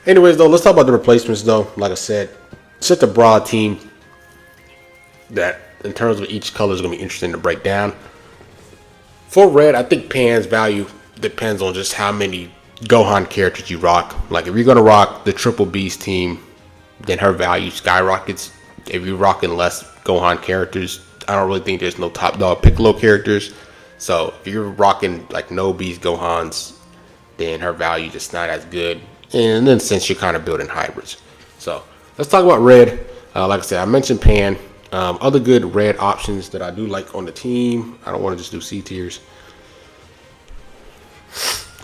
Anyways, though, let's talk about the replacements. Though, like I said, such a broad team that in terms of each color is gonna be interesting to break down. For red, I think Pan's value depends on just how many Gohan characters you rock. Like, if you're gonna rock the Triple Beast team, then her value skyrockets. If you're rocking less Gohan characters, I don't really think there's no top dog Piccolo characters. So if you're rocking like no Beast Gohans, then her value just not as good. And then since you're kind of building hybrids. So let's talk about red. Like I said, I mentioned Pan. Other good red options that I do like on the team. I don't want to just do C tiers.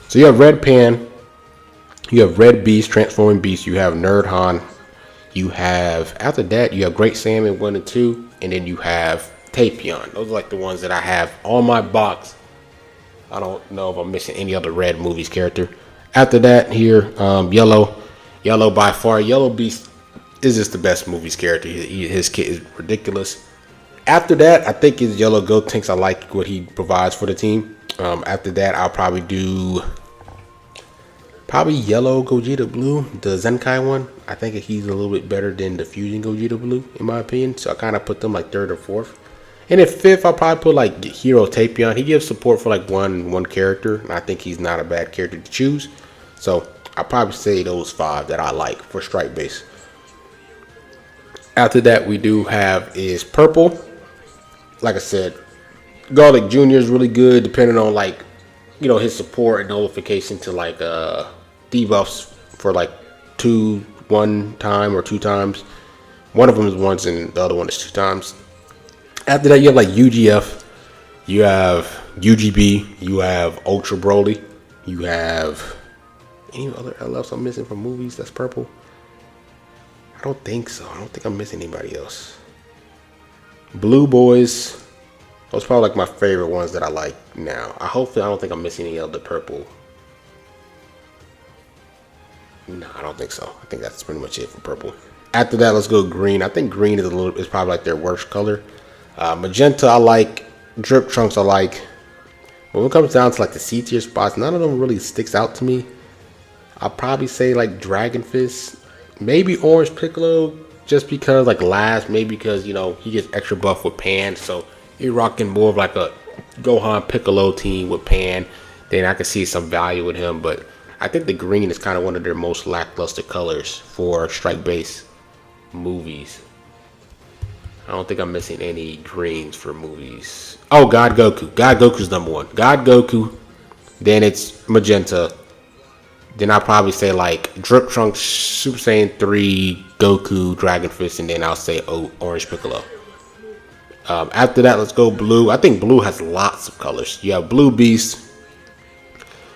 So you have red Pan. You have red Beast, transforming Beast. You have Nerd Han. You have, after that, you have Great Salmon 1 and 2, and then you have Tapion. Those are like the ones that I have on my box. I don't know if I'm missing any other red movies character. After that, here, Yellow by far. Yellow Beast is just the best movies character. His kit is ridiculous. After that, I think it's Yellow Gotenks. I like what he provides for the team. After that, I'll probably do Yellow Gogeta Blue, the Zenkai one. I think he's a little bit better than the Fusion Gogeta Blue, in my opinion. So I kind of put them like third or fourth. And at fifth, I'll probably put like Hero Tapion. He gives support for like one character, and I think he's not a bad character to choose. So I'll probably say those five that I like for strike base. After that, we do have is purple. Like I said, Garlic Jr. is really good, depending on like, you know, his support and nullification to like debuffs for like one time or two times. One of them is once and the other one is two times. After that, you have like UGF, you have UGB, you have Ultra Broly, you have any other LFs I'm missing from movies that's purple? I don't think so. I don't think I'm missing anybody else. Blue Boys, those are probably like my favorite ones that I like now. I don't think I'm missing any other purple. No, I don't think so. I think that's pretty much it for purple. After that, let's go green. I think green is probably like their worst color. Magenta, I like. Drip Trunks, I like. When it comes down to like the C tier spots, none of them really sticks out to me. I'll probably say like Dragon Fist, maybe Orange Piccolo, just because like last, maybe because, you know, he gets extra buff with Pan, so you're rocking more of like a Gohan Piccolo team with Pan, then I can see some value with him. But I think the green is kind of one of their most lackluster colors for strike base movies. I don't think I'm missing any greens for movies. Oh, God Goku. God Goku's number one. God Goku. Then it's magenta. Then I'll probably say like Drip Trunks, Super Saiyan 3, Goku, Dragon Fist, and then I'll say Orange Piccolo. After that, let's go blue. I think blue has lots of colors. You have Blue Beast.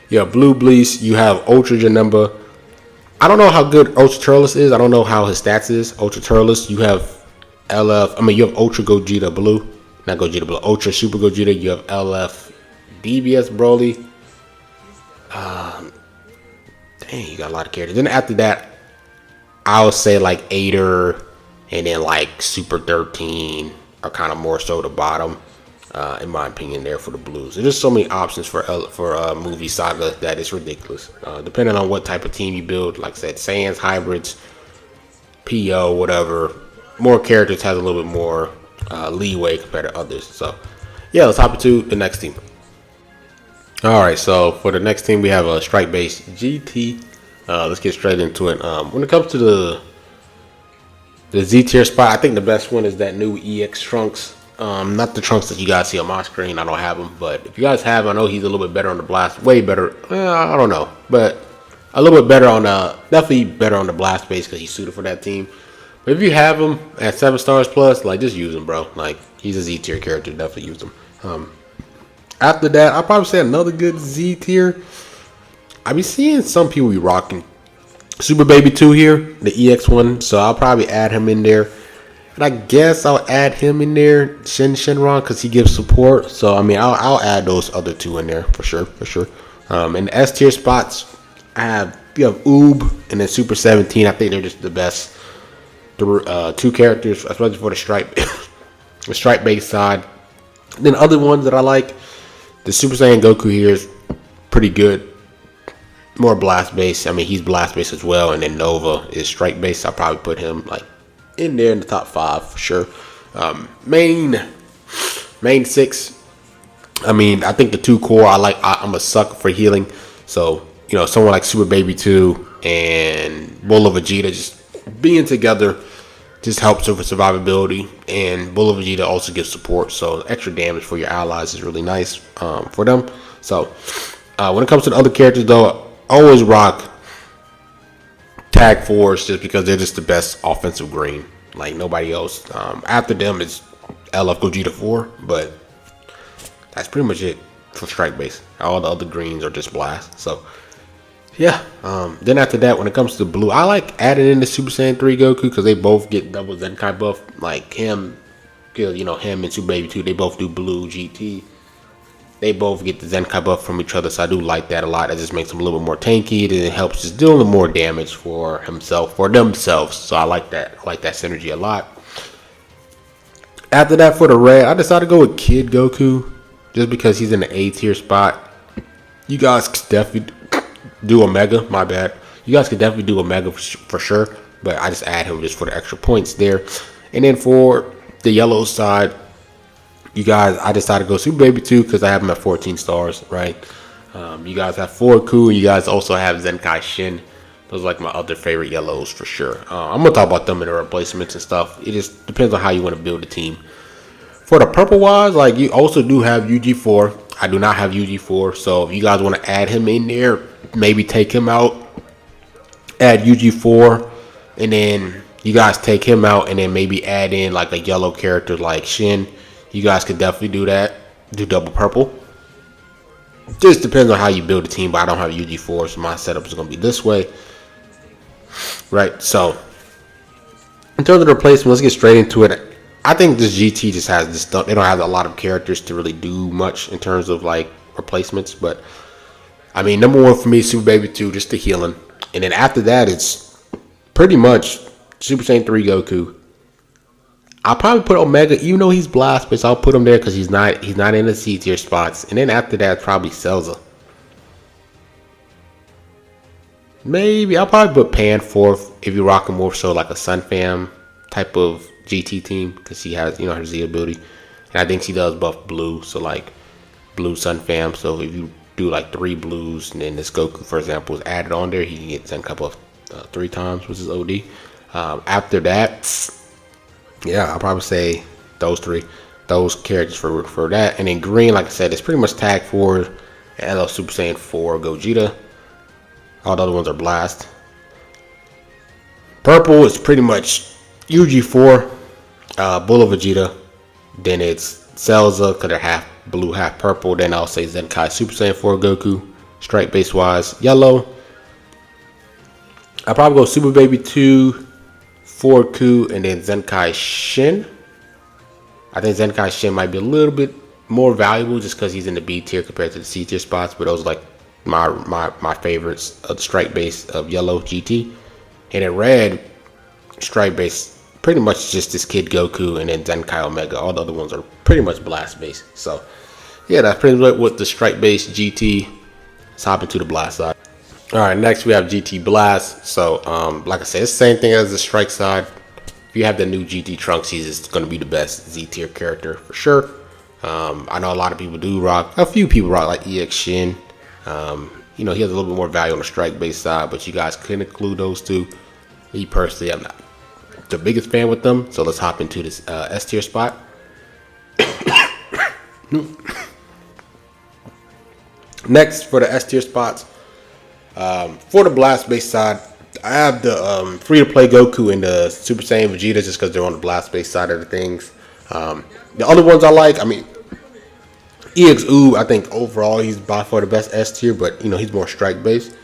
You have Blue Beast. You have Ultra Janemba. I don't know how good Ultra Turles is. I don't know how his stats is. Ultra Turles. You have you have Ultra Gogeta Blue. Not Gogeta Blue. Ultra Super Gogeta. You have LF DBS Broly. Dang, you got a lot of characters. Then after that, I would say like Ader and then like Super 13 are kind of more so the bottom, in my opinion, there for the blues. There's just so many options for movie saga that it's ridiculous. Depending on what type of team you build, like I said, Saiyans, hybrids, PO, whatever, more characters has a little bit more leeway compared to others. So yeah, let's hop into the next team. Alright, so for the next team we have a strike base GT. Let's get straight into it. When it comes to the Z tier spot, I think the best one is that new EX Trunks. Not the Trunks that you guys see on my screen. I don't have them, but if you guys have, I know he's a little bit better on the blast. Way better. I don't know, but a little bit better on definitely better on the blast base because he's suited for that team. But if you have him at 7 stars plus, like just use him, bro. Like he's a Z tier character. Definitely use him. After that, I'll probably say another good Z tier. I be seeing some people be rocking Super Baby 2 here, the EX one. So I'll probably add him in there. And I guess I'll add him in there, Shenron, because he gives support. So I mean, I'll add those other two in there for sure. In the S tier spots, you have Oob and then Super 17. I think they're just the best two characters, especially for the stripe base side. Then other ones that I like. The Super Saiyan Goku here is pretty good. More blast base. I mean, he's blast base as well. And then Nova is strike base. I'll probably put him like in there in the top 5 for sure. Main 6. I mean, I think the 2 core. I'm a sucker for healing. So someone like Super Baby 2 and Bull of Vegeta just being together just helps with survivability, and Bull of Vegeta also gives support, so extra damage for your allies is really nice for them. So when it comes to the other characters though, always rock Tag Force just because they're just the best offensive green, like nobody else. After them is LF Gogeta 4, but that's pretty much it for strike base. All the other greens are just blast. So yeah, then after that, when it comes to blue, I like adding in the Super Saiyan 3 Goku because they both get double Zenkai buff. Like him and Super Baby 2, they both do blue GT. They both get the Zenkai buff from each other, so I do like that a lot. It just makes them a little bit more tanky, and it helps just do a little more damage for themselves. So I like that. I like that synergy a lot. After that, for the red, I decided to go with Kid Goku just because he's in the A tier spot. You guys definitely do Omega, my bad. You guys could definitely do Omega for sure, but I just add him just for the extra points there. And then for the yellow side, you guys, I decided to go Super Baby 2 because I have him at 14 stars, right? You guys have Ku, and you guys also have Zenkai Shin. Those are like my other favorite yellows for sure. I'm going to talk about them in the replacements and stuff. It just depends on how you want to build a team. For the purple wise, like you also do have UG4. I do not have UG4, so if you guys want to add him in there, maybe take him out, add UG4, and then you guys take him out and then maybe add in like a yellow character like Shin. You guys could definitely do that. Do double purple. Just depends on how you build a team, but I don't have UG4, so my setup is going to be this way. Right, so in terms of the replacement, let's get straight into it. I think this GT just has this stuff. They don't have a lot of characters to really do much in terms of like replacements, but I mean, number 1 for me, Super Baby 2, just the healing. And then after that, it's pretty much Super Saiyan 3 Goku. I'll probably put Omega, even though he's blast, but I'll put him there because he's not in the C tier spots. And then after that, probably Celza. Maybe I'll probably put Pan 4th if you're rocking more so like a Sun Fam type of GT team because she has her Z ability, and I think she does buff blue, so like blue Sun Fam. So if you do like 3 blues and then this Goku, for example, is added on there, he can get Zenkai buff 3 times, which is OD. After that, yeah, I'll probably say those characters for that. And then green, like I said, it's pretty much Tag 4 and LL Super Saiyan 4 Gogeta. All the other ones are blast. Purple is pretty much UG4, Bull Vegeta. Then it's Celza, because they're half blue, half purple. Then I'll say Zenkai Super Saiyan 4 Goku, strike base wise. Yellow, I'll probably go Super Baby 2, 4 Ku, and then Zenkai Shin. I think Zenkai Shin might be a little bit more valuable just because he's in the B tier compared to the C tier spots. But those are like my favorites of the strike base of yellow GT. And in red, strike base, pretty much just this kid Goku and then Zenkai Omega. All the other ones are pretty much blast base. So yeah, that's pretty much what the strike base GT. Let's hop into the blast side. All right, next we have GT Blast. So like I said, it's the same thing as the strike side. If you have the new GT Trunks, he's going to be the best Z tier character for sure. I know a lot of people do rock. A few people rock like EX Shin. You know, he has a little bit more value on the strike base side, but you guys can include those two. Me personally, I'm not the biggest fan with them. So let's hop into this S tier spot. Next for the S tier spots, for the blast base side, I have the free to play Goku and the Super Saiyan Vegeta just because they're on the blast base side of the things. The other ones I like, I mean, EX-U, I think overall he's by far the best S tier, but you know, he's more strike based.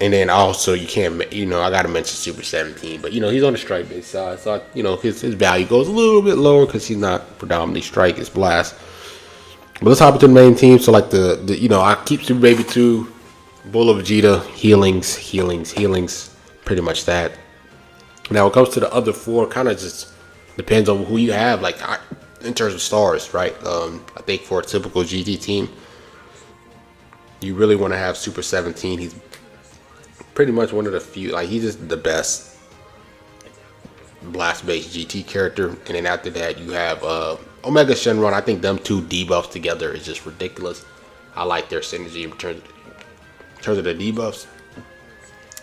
And then also you can't, you know, I gotta mention Super 17, but you know, he's on the strike base side, so you know, his value goes a little bit lower because he's not predominantly strike, it's blast. But let's hop into the main team. So like the you know, I keep Super Baby 2, Bull Vegeta, healings, pretty much that. Now when it comes to the other four, kind of just depends on who you have, like in terms of stars, right? I think for a typical GT team, you really want to have Super 17. He's pretty much one of the few, like he's just the best blast-based GT character. And then after that, you have Omega Shenron. I think them two debuffs together is just ridiculous. I like their synergy in terms of the debuffs.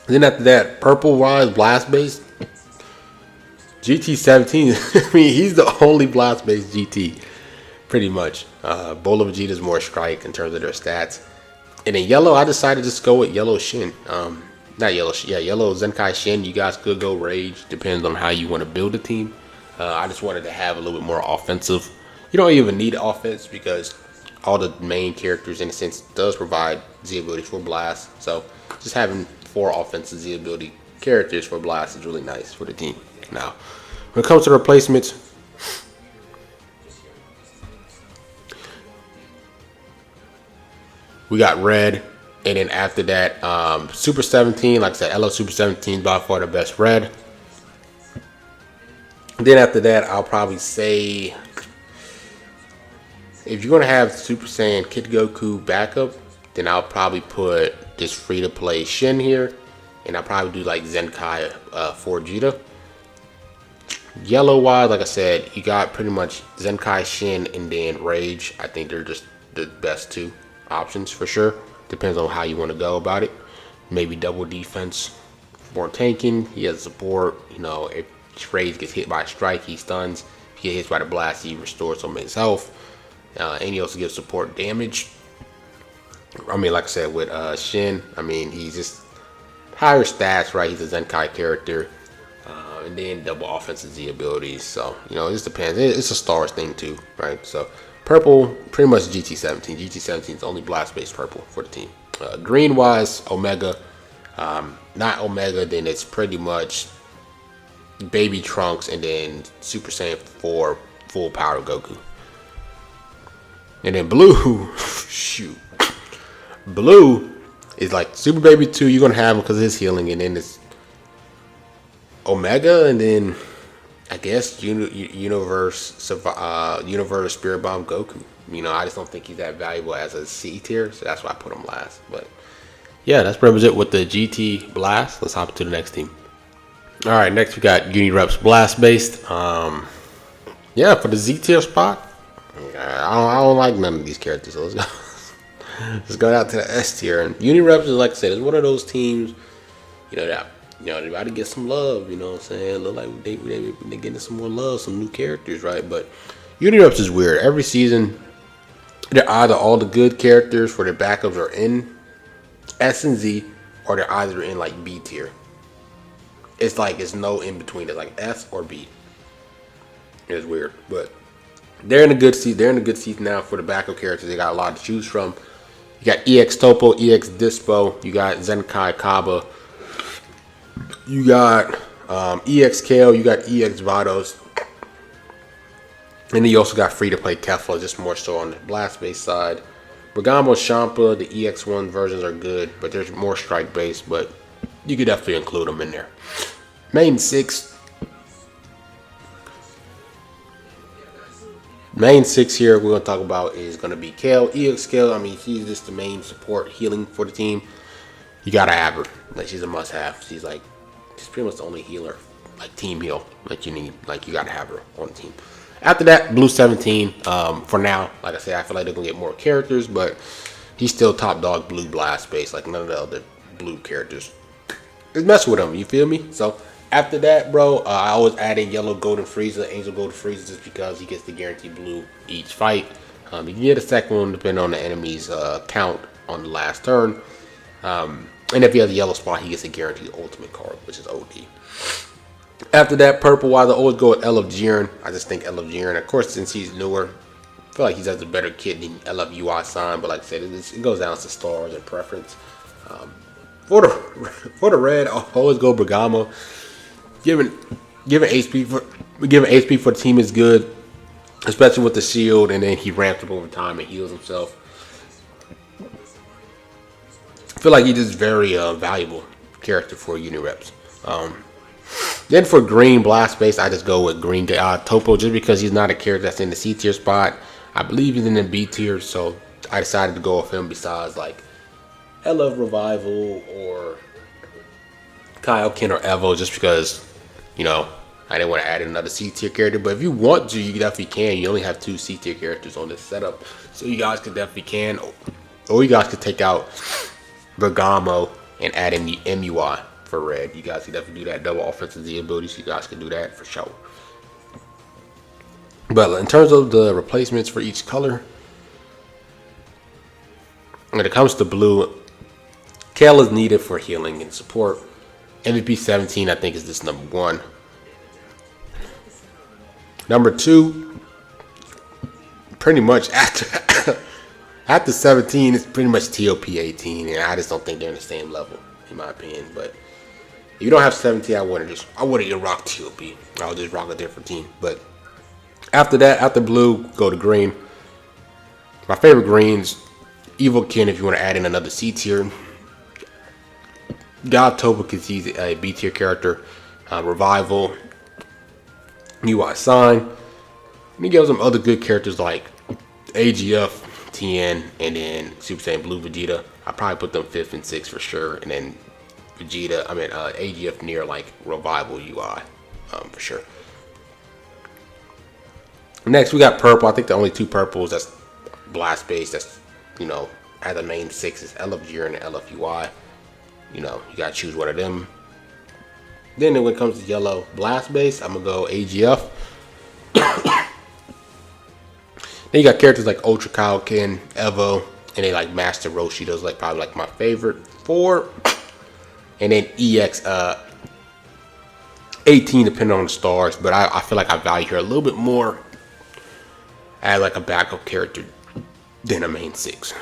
Then after that, purple-wise, blast-based, GT 17, I mean, he's the only blast-based GT, pretty much. Bola Vegeta is more strike in terms of their stats. And in yellow, I decided to just go with yellow Shin. Not yellow, yeah, yellow Zenkai Shin. You guys could go Rage, depends on how you want to build a team. I just wanted to have a little bit more offensive. You don't even need offense because all the main characters, in a sense, does provide Z abilities for blast. So just having 4 offensive Z ability characters for blast is really nice for the team. Now, when it comes to replacements, we got red, and then after that, Super 17. Like I said, LO Super 17 by far the best red. Then after that, I'll probably say, if you're gonna have Super Saiyan Kid Goku backup, then I'll probably put this free to play Shin here, and I'll probably do like Zenkai for Vegeta. Yellow wise, like I said, you got pretty much Zenkai Shin and then Rage. I think they're just the best 2 options for sure. Depends on how you want to go about it. Maybe double defense, more tanking. He has support. You know, if Rage gets hit by a strike, he stuns. If he gets hit by the blast, he restores some of his health. And he also gives support damage. I mean, like I said, with Shin, I mean, he's just higher stats, right? He's a Zenkai character. And then double offensive Z abilities. So, you know, it just depends. It's a stars thing too, right? So, purple, pretty much GT 17. GT 17 is only blast-based purple for the team. Green-wise, Omega. Not Omega, then it's pretty much Baby Trunks and then Super Saiyan 4 full power Goku. And then blue, shoot. Blue is like Super Baby 2, you're going to have him because of his healing. And then it's Omega, and then I guess Universe Spirit Bomb Goku. You know, I just don't think he's that valuable as a C tier, so that's why I put him last. But yeah, that's pretty much it with the GT Blast. Let's hop to the next team. All right, next we got Unireps Blast based. Yeah, for the Z tier spot, I don't like none of these characters. So let's go. Let's go out to the S tier. And Unireps is, like I said, it's one of those teams, you know, that, you know, they about to get some love, you know what I'm saying? Look like they're getting some more love, some new characters, right? But Unireps is weird. Every season, they're either all the good characters for their backups are in S and Z, or they're either in like B tier. It's like it's no in between. It's like S or B. It's weird, but they're in a good seat. They're in a good seat now for the backup characters. They got a lot to choose from. You got EX Topo, EX Dispo. You got Zenkai Kaba. You got EX Kale. You got EX Vados. And then you also got free-to-play Kefla, just more so on the blast-based side. Bergamo, Champa, the EX1 versions are good, but there's more strike-based, but you could definitely include them in there. Main 6. Main 6 here we're going to talk about is going to be Kale. EX Kale, I mean, she's just the main support healing for the team. You got to have her. Like, she's a must-have. She's pretty much the only healer, like team heal, that you need. Like, you got to have her on the team. After that, Blue 17. For now, like I said, I feel like they're going to get more characters, but he's still top dog Blue Blast base. Like, none of the other Blue characters. Just mess with him, you feel me? So, after that, bro, I always add in Yellow Golden Frieza, Angel Golden Frieza, just because he gets the guaranteed blue each fight. You can get a second one depending on the enemy's count on the last turn. And if he has a yellow spot, he gets a guaranteed ultimate card, which is OD. After that, purple-wise, I always go with LF Jiren. I just think LF Jiren, of course, since he's newer, I feel like he has a better kit than LF UI Sign, but like I said, it goes down to stars and preference. For the red, I'll always go Bergamo. Giving HP for the team is good, especially with the shield, and then he ramps up over time and heals himself. I feel like he's just very valuable character for Unireps. Then for green blast base, I just go with green Topo, just because he's not a character that's in the C tier spot. I believe he's in the B tier, so I decided to go with him besides like LF Revival or Kaioken or Evo, just because, you know, I didn't want to add another C tier character. But if you want to, you definitely can. You only have 2 C tier characters on this setup, so you guys could definitely can, or you guys could take out Bergamo and add in the MUI for red. You guys can definitely do that. Double offensive Z ability, so you guys can do that for sure. But in terms of the replacements for each color, when it comes to blue, Kale is needed for healing and support. MVP 17, I think, is this number 1. Number 2, pretty much after 17, it's pretty much TOP 18, and I just don't think they're on the same level, in my opinion. But if you don't have 17, I wouldn't even rock TOP. I would just rock a different team. But after that, after blue, go to green. My favorite greens, Evil Ken, if you want to add in another C tier. God Toba, because he's a B tier character. Revival, UI Sign. And he gives them other good characters like AGF, TN, and then Super Saiyan Blue Vegeta. I probably put them 5th and 6th for sure. And then Vegeta, AGF near like Revival UI for sure. Next, we got purple. I think the only 2 purples that's blast based, that's, you know, as the main 6 is LF Jiren and LF UI. You know, you gotta choose one of them. Then when it comes to yellow blast base, I'm gonna go AGF. Then you got characters like Ultra Kaioken, Evo, and they like Master Roshi. Those like probably like my favorite 4. And then EX 18, depending on the stars. But I feel like I value her a little bit more as like a backup character than a main 6.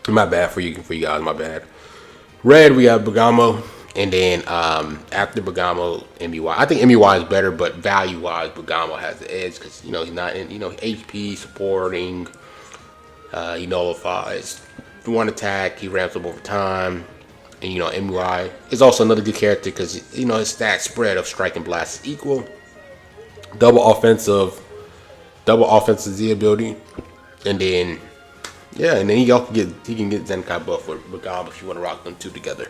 My bad for you guys, my bad. Red, we have Bergamo, and then after Bergamo, MUI. I think MUI is better, but value-wise, Bergamo has the edge because, you know, he's not in, you know, HP, supporting, he nullifies. If you want to attack, he ramps up over time. And, you know, MUI is also another good character because, you know, his stat spread of strike and blast is equal. Double offensive Z ability, and then yeah, and then he can get Zenkai buff with Bergamo if you want to rock them 2 together.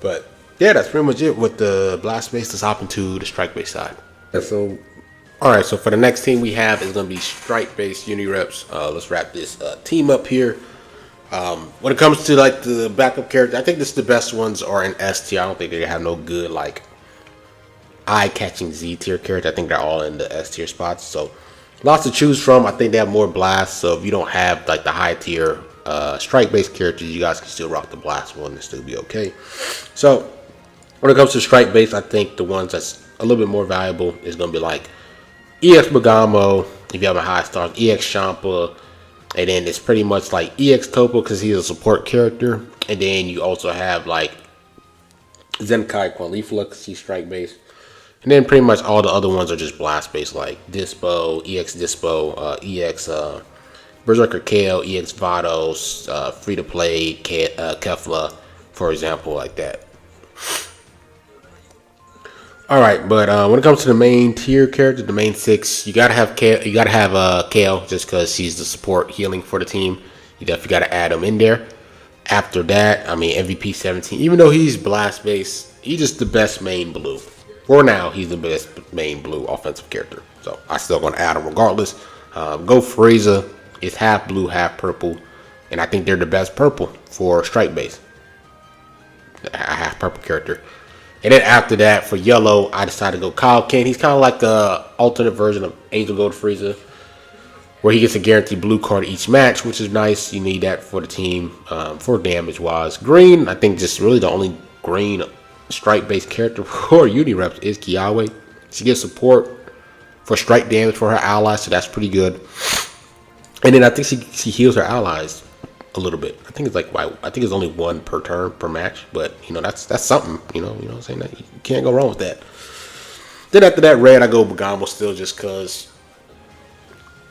But yeah, that's pretty much it with the blast base. Let's hop into the strike base side. So alright, so for the next team we have is gonna be strike base Unireps. Let's wrap this team up here. When it comes to like the backup character, I think the best ones are in S tier. I don't think they have no good like eye-catching Z tier character. I think they're all in the S tier spots. So lots to choose from. I think they have more blasts. So if you don't have like the high tier strike-based characters, you guys can still rock the blast one and still be okay. So when it comes to strike-based, I think the ones that's a little bit more valuable is going to be like EX Bergamo, if you have a high stars, EX Champa, and then it's pretty much like EX Topo because he's a support character. And then you also have like Zenkai Qualifla because he's strike-based. And then pretty much all the other ones are just blast-based, like Dispo, EX Dispo, EX Berserker Kale, EX Vados, Free-to-Play Kefla, for example, like that. All right, but when it comes to the main tier character, the main 6, you gotta have Kale. You gotta have Kale just because she's the support healing for the team. You definitely gotta add him in there. After that, I mean MVP 17. Even though he's blast based, he's just the best main blue. For now, he's the best main blue offensive character. So I still gonna add him regardless. Go Frieza is half blue, half purple, and I think they're the best purple for strike base. A half purple character. And then after that, for yellow, I decided to go Kyle Ken. He's kind of like the alternate version of Angel Gold Frieza, where he gets a guaranteed blue card each match, which is nice. You need that for the team, for damage-wise. Green, I think just really the only green strike-based character for Unireps is Kiawe. She gets support for strike damage for her allies, so that's pretty good. And then I think she heals her allies a little bit. I think it's only 1 per turn per match, but you know that's something. You know what I'm saying? That you can't go wrong with that. Then after that, red, I go Bergamo still just because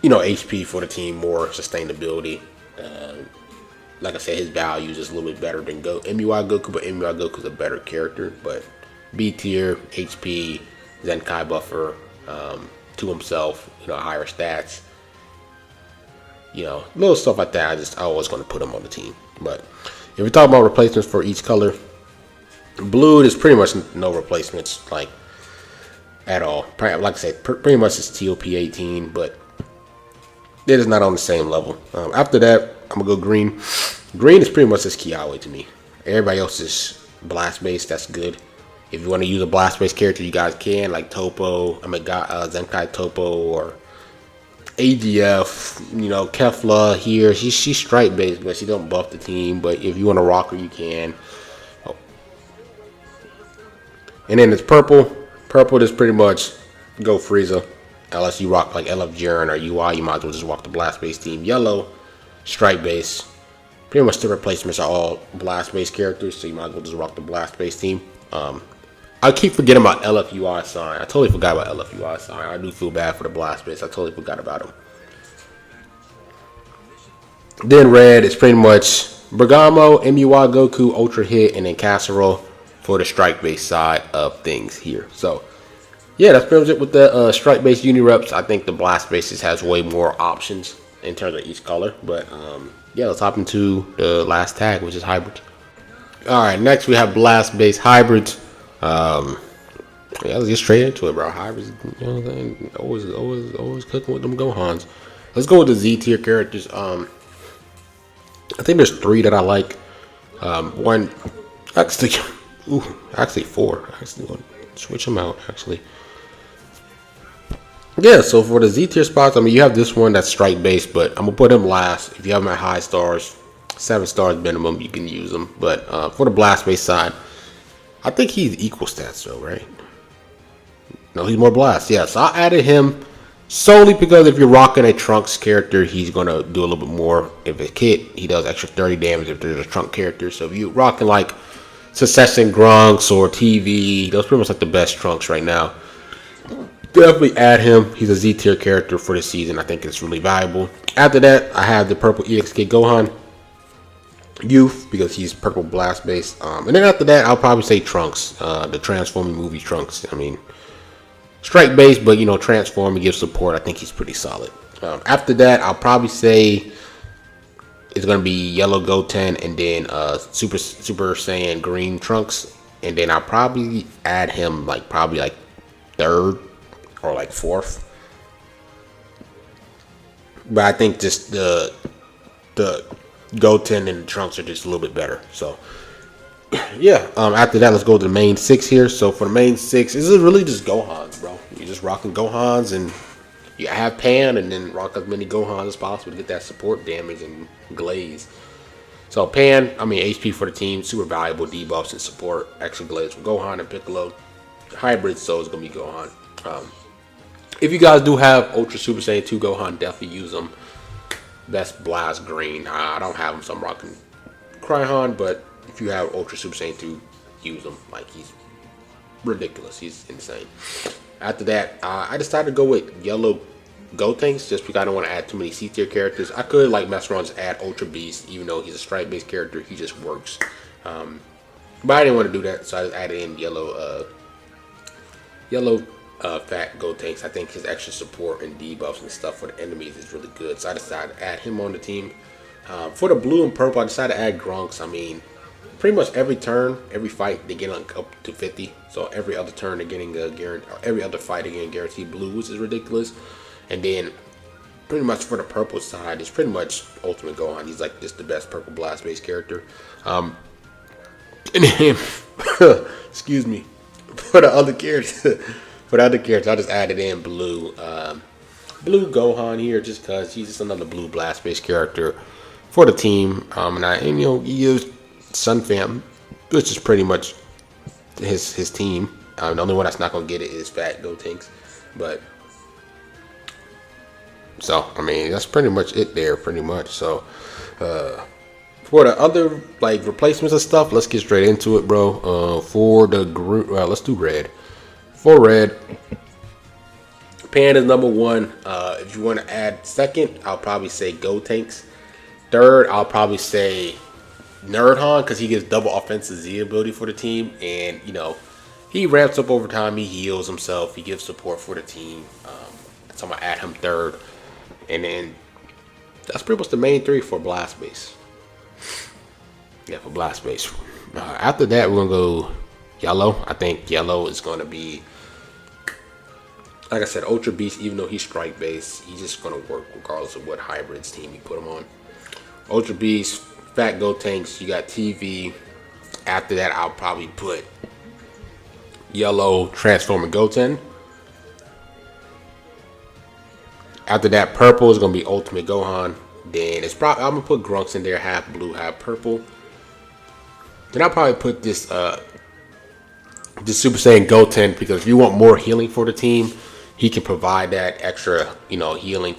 HP for the team, more sustainability. Like I said, his value is just a little bit better than MUI Goku, but MUI Goku's a better character. But B tier, HP, Zenkai buffer to himself, higher stats. Little stuff like that. I always going to put him on the team. But if we're talking about replacements for each color, blue, there's pretty much no replacements at all. Like I said, pretty much it's TOP 18, but it is not on the same level. After that, I'm gonna go green. Green is pretty much just Kiawe to me. Everybody else is blast based. That's good. If you want to use a blast based character, you guys can, like Topo. Zenkai Topo or AGF. Kefla here. She's strike based, but she don't buff the team. But if you want to rock her, you can. Oh. And then it's purple. Purple is pretty much go Frieza. Unless you rock like LF Jiren or UI, you might as well just rock the blast based team. Yellow, strike base. Pretty much the replacements are all blast based characters, so you might as well just rock the blast based team. I keep forgetting about LF UI sign. I totally forgot about LF UI sign. I do feel bad for the blast base. I totally forgot about him. Then red is pretty much Bergamo, MUI Goku, Ultra Hit, and then Casserole for the strike base side of things here. So yeah, that's pretty much it with the strike-based Unireps. I think the blast bases has way more options in terms of each color. But yeah, let's hop into the last tag, which is hybrid. All right, next we have blast-based hybrids. Yeah, let's get straight into it, bro. Hybrids, always cooking with them Gohans. Let's go with the Z tier characters. I think there's 3 that I like. One, actually 4. Actually, want to switch them out. Actually. Yeah, so for the Z tier spots, you have this one that's strike based, but I'm gonna put him last. If you have him at high stars, 7 stars minimum, you can use him. But for the blast based side, I think he's equal stats though, right? No, he's more blast. Yeah, so I added him solely because if you're rocking a Trunks character, he's gonna do a little bit more. If it's Kit, he does extra 30 damage if there's a Trunk character. So if you rocking like Succession Grunks or TV, those pretty much like the best Trunks right now. Definitely add him. He's a Z tier character for the season. I think it's really valuable. After that, I have the purple EXK Gohan Youth because he's purple blast based. And then after that, I'll probably say Trunks, the Transforming movie Trunks. Strike based, but transform and give support. I think he's pretty solid. After that, I'll probably say it's gonna be yellow Goten and then Super Saiyan green Trunks, and then I'll probably add him probably 3rd or 4th. But I think just the Goten and the Trunks are just a little bit better. So yeah. After that, let's go to the main 6 here. So for the main 6, this is really just Gohans, bro. You're just rocking Gohans, and You have Pan and then rock as many Gohans as possible to get that support damage and glaze. So Pan, I mean HP for the team, super valuable debuffs and support, extra glaze for Gohan and Piccolo. Hybrid, so it's gonna be Gohan. If you guys do have Ultra Super Saiyan 2 Gohan, definitely use them. Best Blast Green. I don't have them, so I'm rocking Cryhan, but if you have Ultra Super Saiyan 2, use him. Like, he's ridiculous. He's insane. After that, I decided to go with Yellow Gotenks just because I don't want to add too many C-tier characters. I could like mess around and just add Ultra Beast, even though he's a stripe-based character. He just works. But I didn't want to do that, so I just added in Yellow Fat Gotenks. I think his extra support and debuffs and stuff for the enemies is really good, so I decided to add him on the team. For the blue and purple, I decided to add Grunks. I mean, pretty much every turn, every fight, they get up to 50. So every other turn, they're getting a guarantee. Every other fight, they're getting guaranteed blue, which is ridiculous. And then, pretty much for the purple side, it's pretty much Ultimate Gohan. He's like just the best purple blast based character. And then, excuse me, for the other characters, I just added in blue, blue Gohan here, just because he's just another blue blast based character for the team. And you know, he used Sun Fam, which is pretty much his team. The only one that's not gonna get it is Fat Gotenks, but so I mean that's pretty much it there, pretty much. So for the other like replacements and stuff, let's get straight into it, bro. For the group, let's do red. For red, Pan is number one. If you want to add second, I'll probably say Gotenks. Third, I'll probably say Nerdhan, because he gives double offensive Z ability for the team, and you know he ramps up over time. He heals himself. He gives support for the team. So I'm gonna add him third, and then that's pretty much the main three for Blast Base. Yeah, for Blast Base. After that, we're gonna go Yellow. I think Yellow is gonna be, like I said, Ultra Beast. Even though he's strike based, he's just gonna work regardless of what hybrids team you put him on. Ultra Beast, Fat Gotenks, you got TV. After that, I'll probably put Yellow Transformer Goten. After that, purple is gonna be Ultimate Gohan. Then it's probably I'm gonna put Grunks in there, half blue, half purple. Then I'll probably put this Super Saiyan Goten, because if you want more healing for the team, he can provide that extra, you know, healing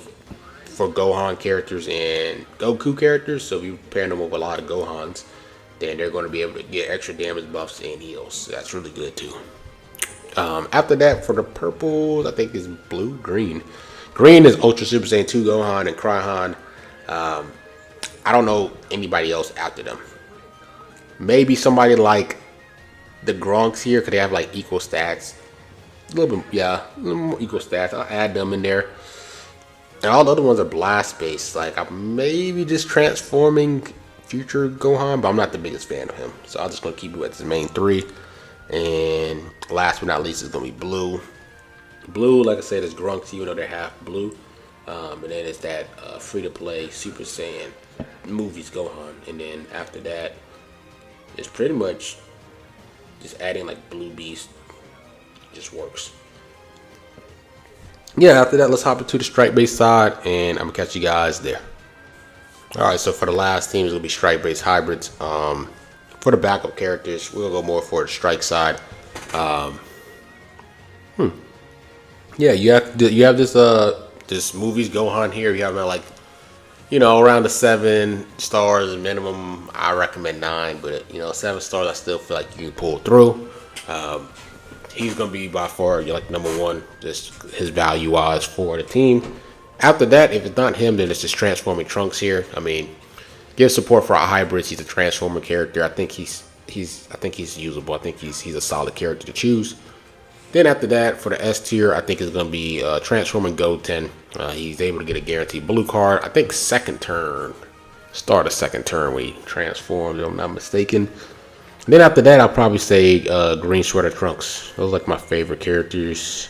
for Gohan characters and Goku characters. So if you pair them with a lot of Gohans, then they're going to be able to get extra damage buffs and heals. So that's really good too. After that, for the purple, I think it's blue, green. Green is Ultra Super Saiyan 2 Gohan and Cryhan. I don't know anybody else after them. Maybe somebody like the Grunks here, because they have like equal stats. A little bit, yeah, a little more equal stats. I'll add them in there. And all the other ones are blast based. Like, I'm maybe just transforming future Gohan, but I'm not the biggest fan of him. So I'm just gonna keep it at the main three. And last but not least is gonna be blue. Blue, like I said, is Grunks, even though they're half blue. And then it's that free to play Super Saiyan movies Gohan. And then after that, it's pretty much just adding like Blue Beast. Just works. Yeah, after that, let's hop into the strike base side, and I'm gonna catch you guys there. All right, so for the last team, it's gonna be strike base hybrids. For the backup characters, we'll go more for the strike side. Yeah, you have this movies Gohan here. You have like, you know, around the 7 stars minimum. I recommend 9, but you know, 7 stars, I still feel like you can pull through. He's gonna be by far like number one, just his value wise for the team. After that, if it's not him, then it's just transforming Trunks here. I mean, give support for our hybrids. He's a transformer character. I think he's usable. I think he's a solid character to choose. Then after that, for the S tier, I think it's gonna be transforming Goten. He's able to get a guaranteed blue card. I think second turn, start of second turn when he transforms, if I'm not mistaken. Then after that, I'll probably say Green Sweater Trunks. Those are like my favorite characters.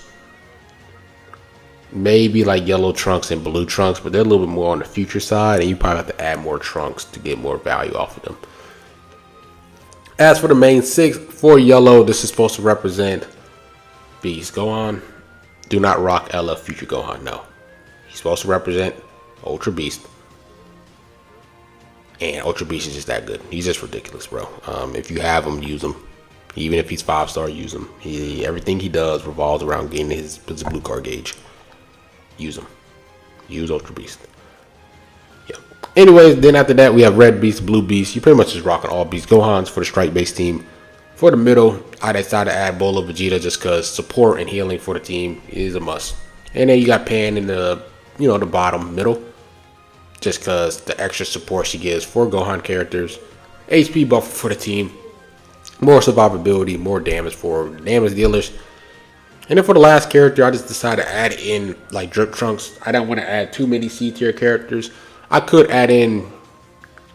Maybe like Yellow Trunks and Blue Trunks, but they're a little bit more on the future side, and you probably have to add more Trunks to get more value off of them. As for the main 6, for Yellow, this is supposed to represent Beast Gohan. Do not rock LF Future Gohan, no. supposed to represent Ultra Beast. And Ultra Beast is just that good. He's just ridiculous, bro. If you have him, use him. Even if he's 5-star, use him. Everything he does revolves around getting his blue card gauge. Use him. Use Ultra Beast. Yeah. Anyways, then after that, we have Red Beast, Blue Beast. You pretty much just rocking all Beast Gohans for the strike base team. For the middle, I decided to add Bola Vegeta just because support and healing for the team is a must. And then you got Pan in the, the bottom middle. Just because the extra support she gives for Gohan characters. HP buffer for the team. More survivability, more damage for damage dealers. And then for the last character, I just decided to add in like Drip Trunks. I don't want to add too many C tier characters. I could add in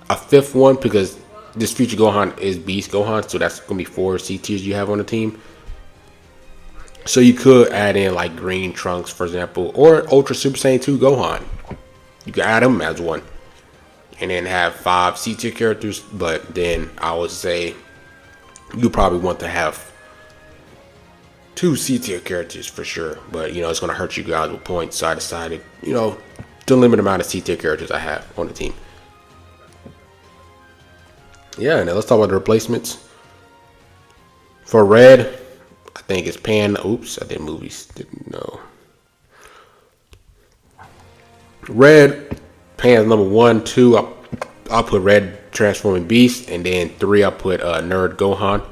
a 5th one because this future Gohan is Beast Gohan. So that's going to be 4 C tiers you have on the team. So you could add in like Green Trunks, for example, or Ultra Super Saiyan 2 Gohan. You can add them as one. And then have 5 C tier characters. But then I would say you probably want to have 2 C tier characters for sure. But, it's going to hurt you guys with points. So I decided, to limit the amount of C tier characters I have on the team. Yeah, now let's talk about the replacements. For Red, I think it's Pan. Oops, I did movies. No. Red, Pan's number 1, 2. I'll put Red transforming Beast, and then 3 I'll put Nerd Gohan.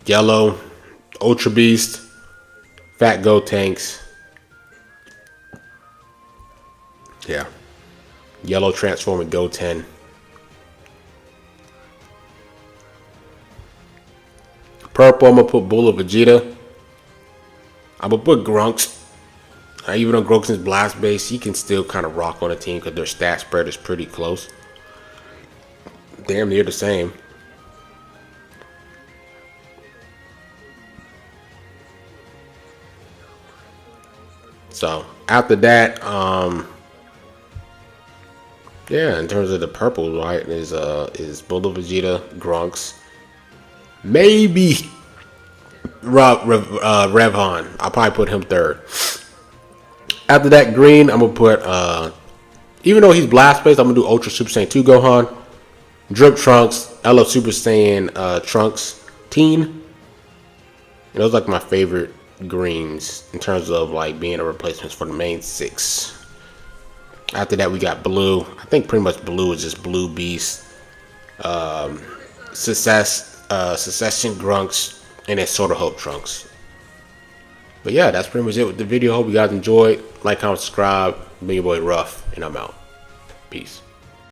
Yellow, Ultra Beast, Fat Gotenks. Yeah. Yellow transforming Goten. Purple, I'm gonna put Bola Vegeta. I'm gonna put Grunks. Even though Grunks is blast base, he can still kind of rock on the team because their stat spread is pretty close. Damn near the same. So after that, yeah, in terms of the purple, right, is Bola Vegeta, Grunks, maybe Revhan. I'll probably put him 3rd. After that, green, I'm gonna put even though he's blast based, I'm gonna do Ultra Super Saiyan 2 Gohan, Drip Trunks, LF Super Saiyan Trunks Teen. Those are like my favorite greens in terms of like being a replacement for the main 6. After that, we got blue. I think pretty much blue is just Blue Beast, Succession Grunks, and then Sort of Hope Trunks. But yeah, that's pretty much it with the video. Hope you guys enjoyed. Like, comment, subscribe. Been your boy Ruff, and I'm out. Peace.